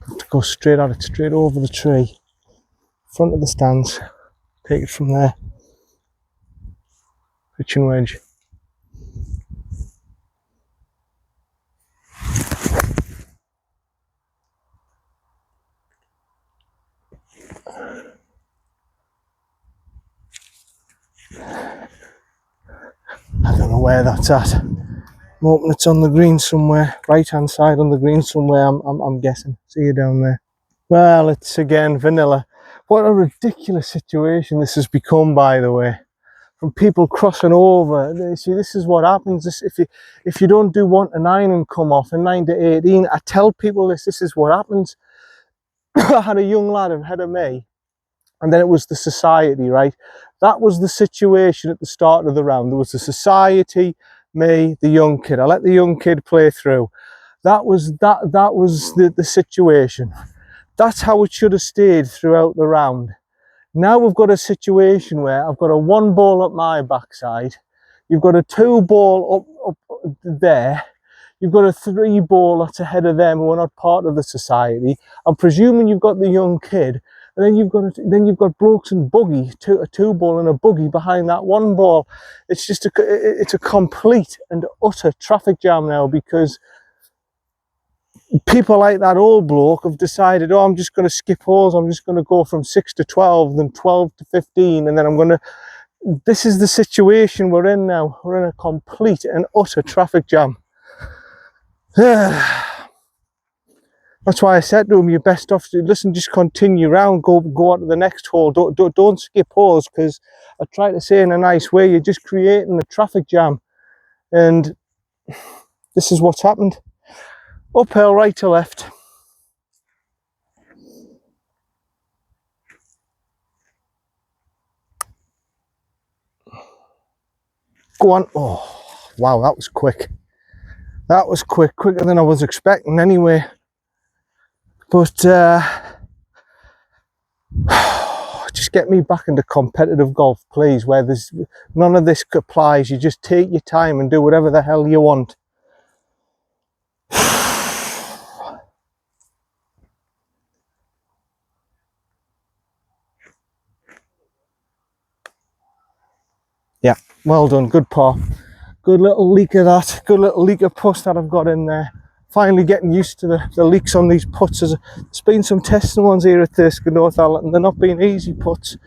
Have to go straight at it, straight over the tree, front of the stands. Take it from there. Pitch and wedge. I don't know where that's at. I'm hoping it's on the green somewhere, right hand side on the green somewhere, I'm guessing. See you down there. Well, it's again vanilla. What a ridiculous situation this has become, by the way. From people crossing over. You see, this is what happens. If you don't do 1 to 9 and come off, and 9 to 18, I tell people this is what happens. I had a young lad ahead of me, and then it was the society, right? That was the situation at the start of the round. There was the society, me, the young kid. I let the young kid play through. That was the situation. That's how it should have stayed throughout the round. Now we've got a situation where I've got a 1 ball up my backside. You've got a 2 ball there, you've got a 3-ball that's ahead of them who are not part of the society. I'm presuming you've got the young kid, and then you've got blokes and buggy, a 2-ball and a buggy behind that 1-ball. It's just it's a complete and utter traffic jam now, because people like that old bloke have decided, oh, I'm just going to skip holes. I'm just going to go from 6 to 12, then 12 to 15, and then I'm going to. This is the situation we're in now. We're in a complete and utter traffic jam. That's why I said to him, you're best off to listen, just continue round, go on to the next hole. Don't skip holes, because I try to say in a nice way, you're just creating a traffic jam. And this is what's happened. Uphill, right to left. Go on. Oh, wow, that was quick. That was quicker than I was expecting anyway. But just get me back into competitive golf, please, where there's none of this applies. You just take your time and do whatever the hell you want. Yeah, well done, good par. Good little leak of that, good little leak of putts that I've got in there. Finally getting used to the leaks on these putts. There's been some testing ones here at Thisk and Northallerton. They're not being easy putts.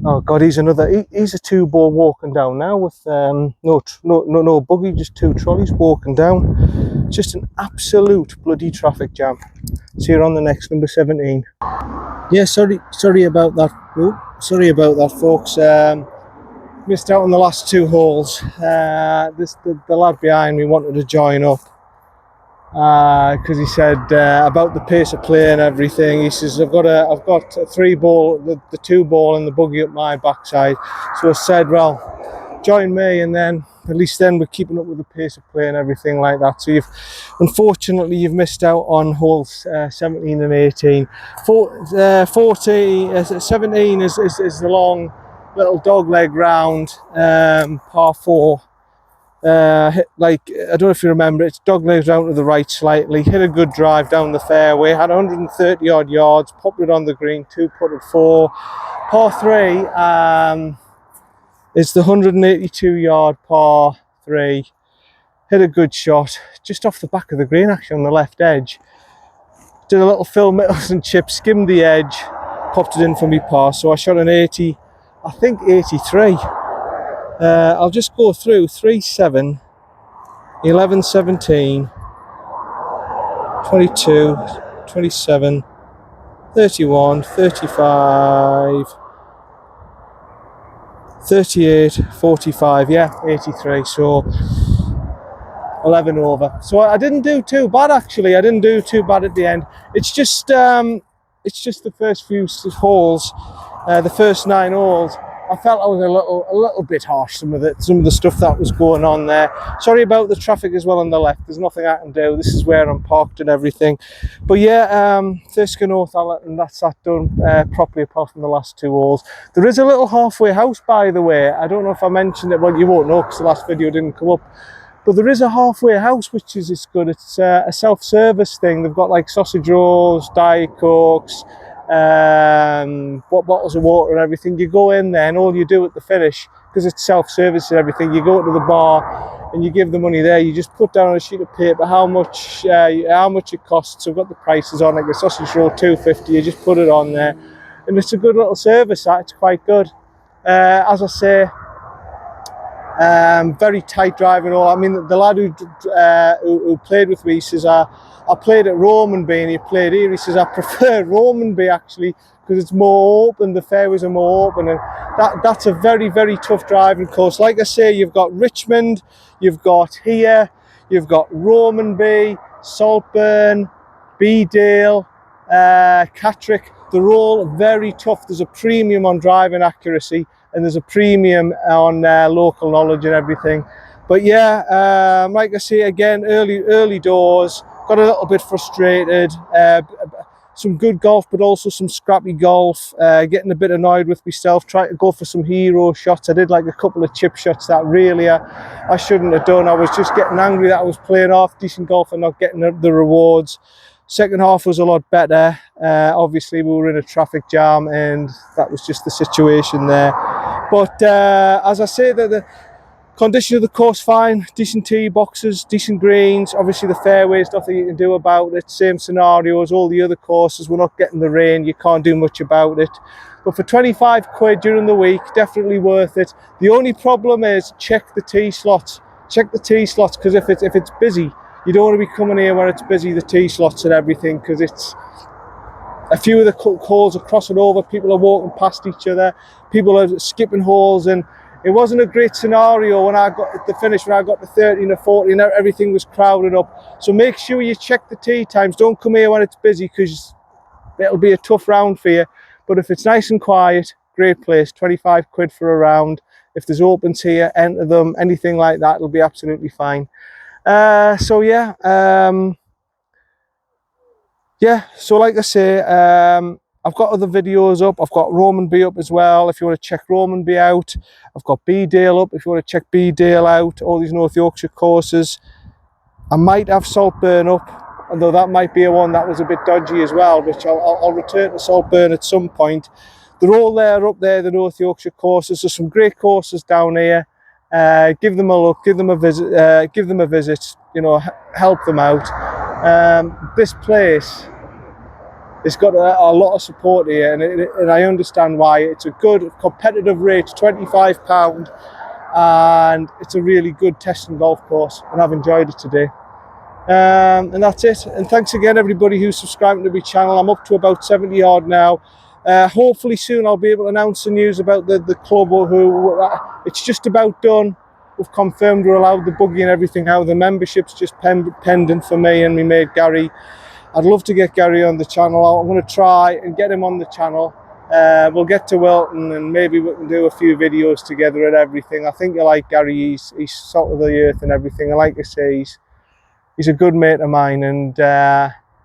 Oh God, he's a 2-ball walking down now with no buggy, just 2 trolleys walking down. Just an absolute bloody traffic jam. See you on the next, number 17. Yeah, sorry about that. Oh, sorry about that, folks. Missed out on the last 2 holes. The lad behind me wanted to join up because he said about the pace of play and everything. He says, I've got a 3-ball, the 2-ball and the buggy up my backside. So I said, well, join me, and then at least then we're keeping up with the pace of play and everything like that. So unfortunately you've missed out on holes 17 and 18. 17 is the long little dog leg round, par 4. Like, I don't know if you remember, it's dog legs round to the right slightly. Hit a good drive down the fairway, had 130 odd yards, popped it on the green, 2-putted 4. Par 3 is the 182 yard par 3. Hit a good shot just off the back of the green, actually on the left edge. Did a little Phil Mickelson chip, skimmed the edge, popped it in for me par. So I shot an 80, I think 83. I'll just go through 3-7, 11-17, 22, 27, 31, 35, 38, 45, yeah, 83, so 11 over. So I didn't do too bad, actually. I didn't do too bad at the end. It's just the first few holes, the first 9 holes. I felt I was a little bit harsh, some of the stuff that was going on there. Sorry about the traffic as well on the left. There's nothing I can do. This is where I'm parked and everything. But yeah, Thisk and Northallerton, that's that done properly, apart from the last 2 holes. There is a little halfway house, by the way. I don't know if I mentioned it. Well, you won't know because the last video didn't come up. But there is a halfway house, which is good. It's a self-service thing. They've got like sausage rolls, Diet Cokes, bottles of water and everything. You go in there and all you do at the finish, because it's self-service and everything, you go to the bar and you give the money there. You just put down on a sheet of paper how much it costs. So I've got the prices on, like a sausage roll $2.50. You just put it on there, and it's a good little service. It's quite good. As I say, very tight driving. All I mean, the lad who played with me says I played at Romanby and he played here. He says I prefer Romanby actually because it's more open. The fairways are more open, and that's a very, very tough driving course. Like I say, you've got Richmond, you've got here, you've got Romanby, Saltburn, Beedale, Catterick. They're all very tough. There's a premium on driving accuracy, and there's a premium on local knowledge and everything. But yeah, like I say again, early doors, got a little bit frustrated. some good golf, but also some scrappy golf, getting a bit annoyed with myself, trying to go for some hero shots. I did like a couple of chip shots that really I shouldn't have done. I was just getting angry that I was playing off decent golf and not getting the rewards. Second half was a lot better. Obviously, we were in a traffic jam and that was just the situation there. But as I say, the condition of the course fine, decent tee boxes, decent greens. Obviously the fairways, nothing you can do about it. Same scenario as all the other courses. We're not getting the rain, you can't do much about it. But for 25 quid during the week, definitely worth it. The only problem is check the tee slots. Check the tee slots, because if it's busy, you don't want to be coming here where it's busy, the tee slots and everything, because it's a few of the holes are crossing over, people are walking past each other, people are skipping holes, and it wasn't a great scenario when I got the finish, when I got to 13 or 14, everything was crowded up. So make sure you check the tee times. Don't come here when it's busy, because it'll be a tough round for you. But if it's nice and quiet, great place, 25 quid for a round. If there's opens here, enter them, anything like that, it'll be absolutely fine. So yeah, so like I say, I've got other videos up. I've got Roman B up as well if you want to check Roman B out. I've got B-Dale up if you want to check B-Dale out, all these North Yorkshire courses. I might have Saltburn up, although that might be a one that was a bit dodgy as well, which I'll return to Saltburn at some point. They're all there up there, the North Yorkshire courses. There's some great courses down here. Give them a look, give them a visit, you know, help them out. This place, it's got a lot of support here, and I understand why. It's a good competitive rate, £25, and it's a really good testing golf course, and I've enjoyed it today. And that's it. And thanks again everybody who's subscribing to my channel. I'm up to about 70 odd now. Hopefully soon I'll be able to announce the news about the club, who it's just about done. We've confirmed we're allowed the buggy and everything now. The membership's just pending for me and my mate Gary. I'd love to get Gary on the channel. I'm going to try and get him on the channel. We'll get to Wilton and maybe we can do a few videos together and everything. I think you like Gary. He's salt of the earth and everything. And like I say, he's a good mate of mine. And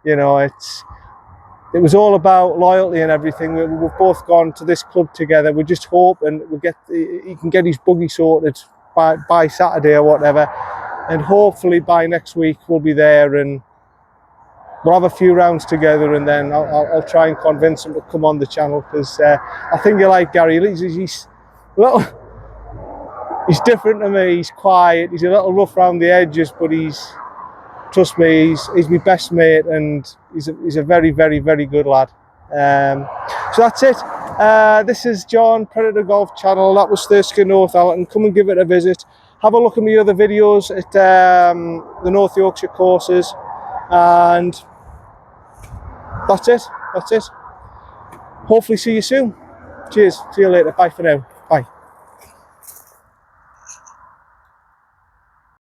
you know, it was all about loyalty and everything. We've both gone to this club together. We're just hoping he can get his buggy sorted by Saturday or whatever. And hopefully by next week we'll be there and we'll have a few rounds together, and then I'll try and convince him to come on the channel, because I think you like Gary. He's different to me. He's quiet. He's a little rough around the edges, but trust me, he's my best mate, and he's a very, very, very good lad. So that's it. This is John, Predator Golf Channel. That was Thisk and Northallerton. Come and give it a visit. Have a look at my other videos at the North Yorkshire courses, and that's it. Hopefully see you soon. Cheers. See you later. Bye for now.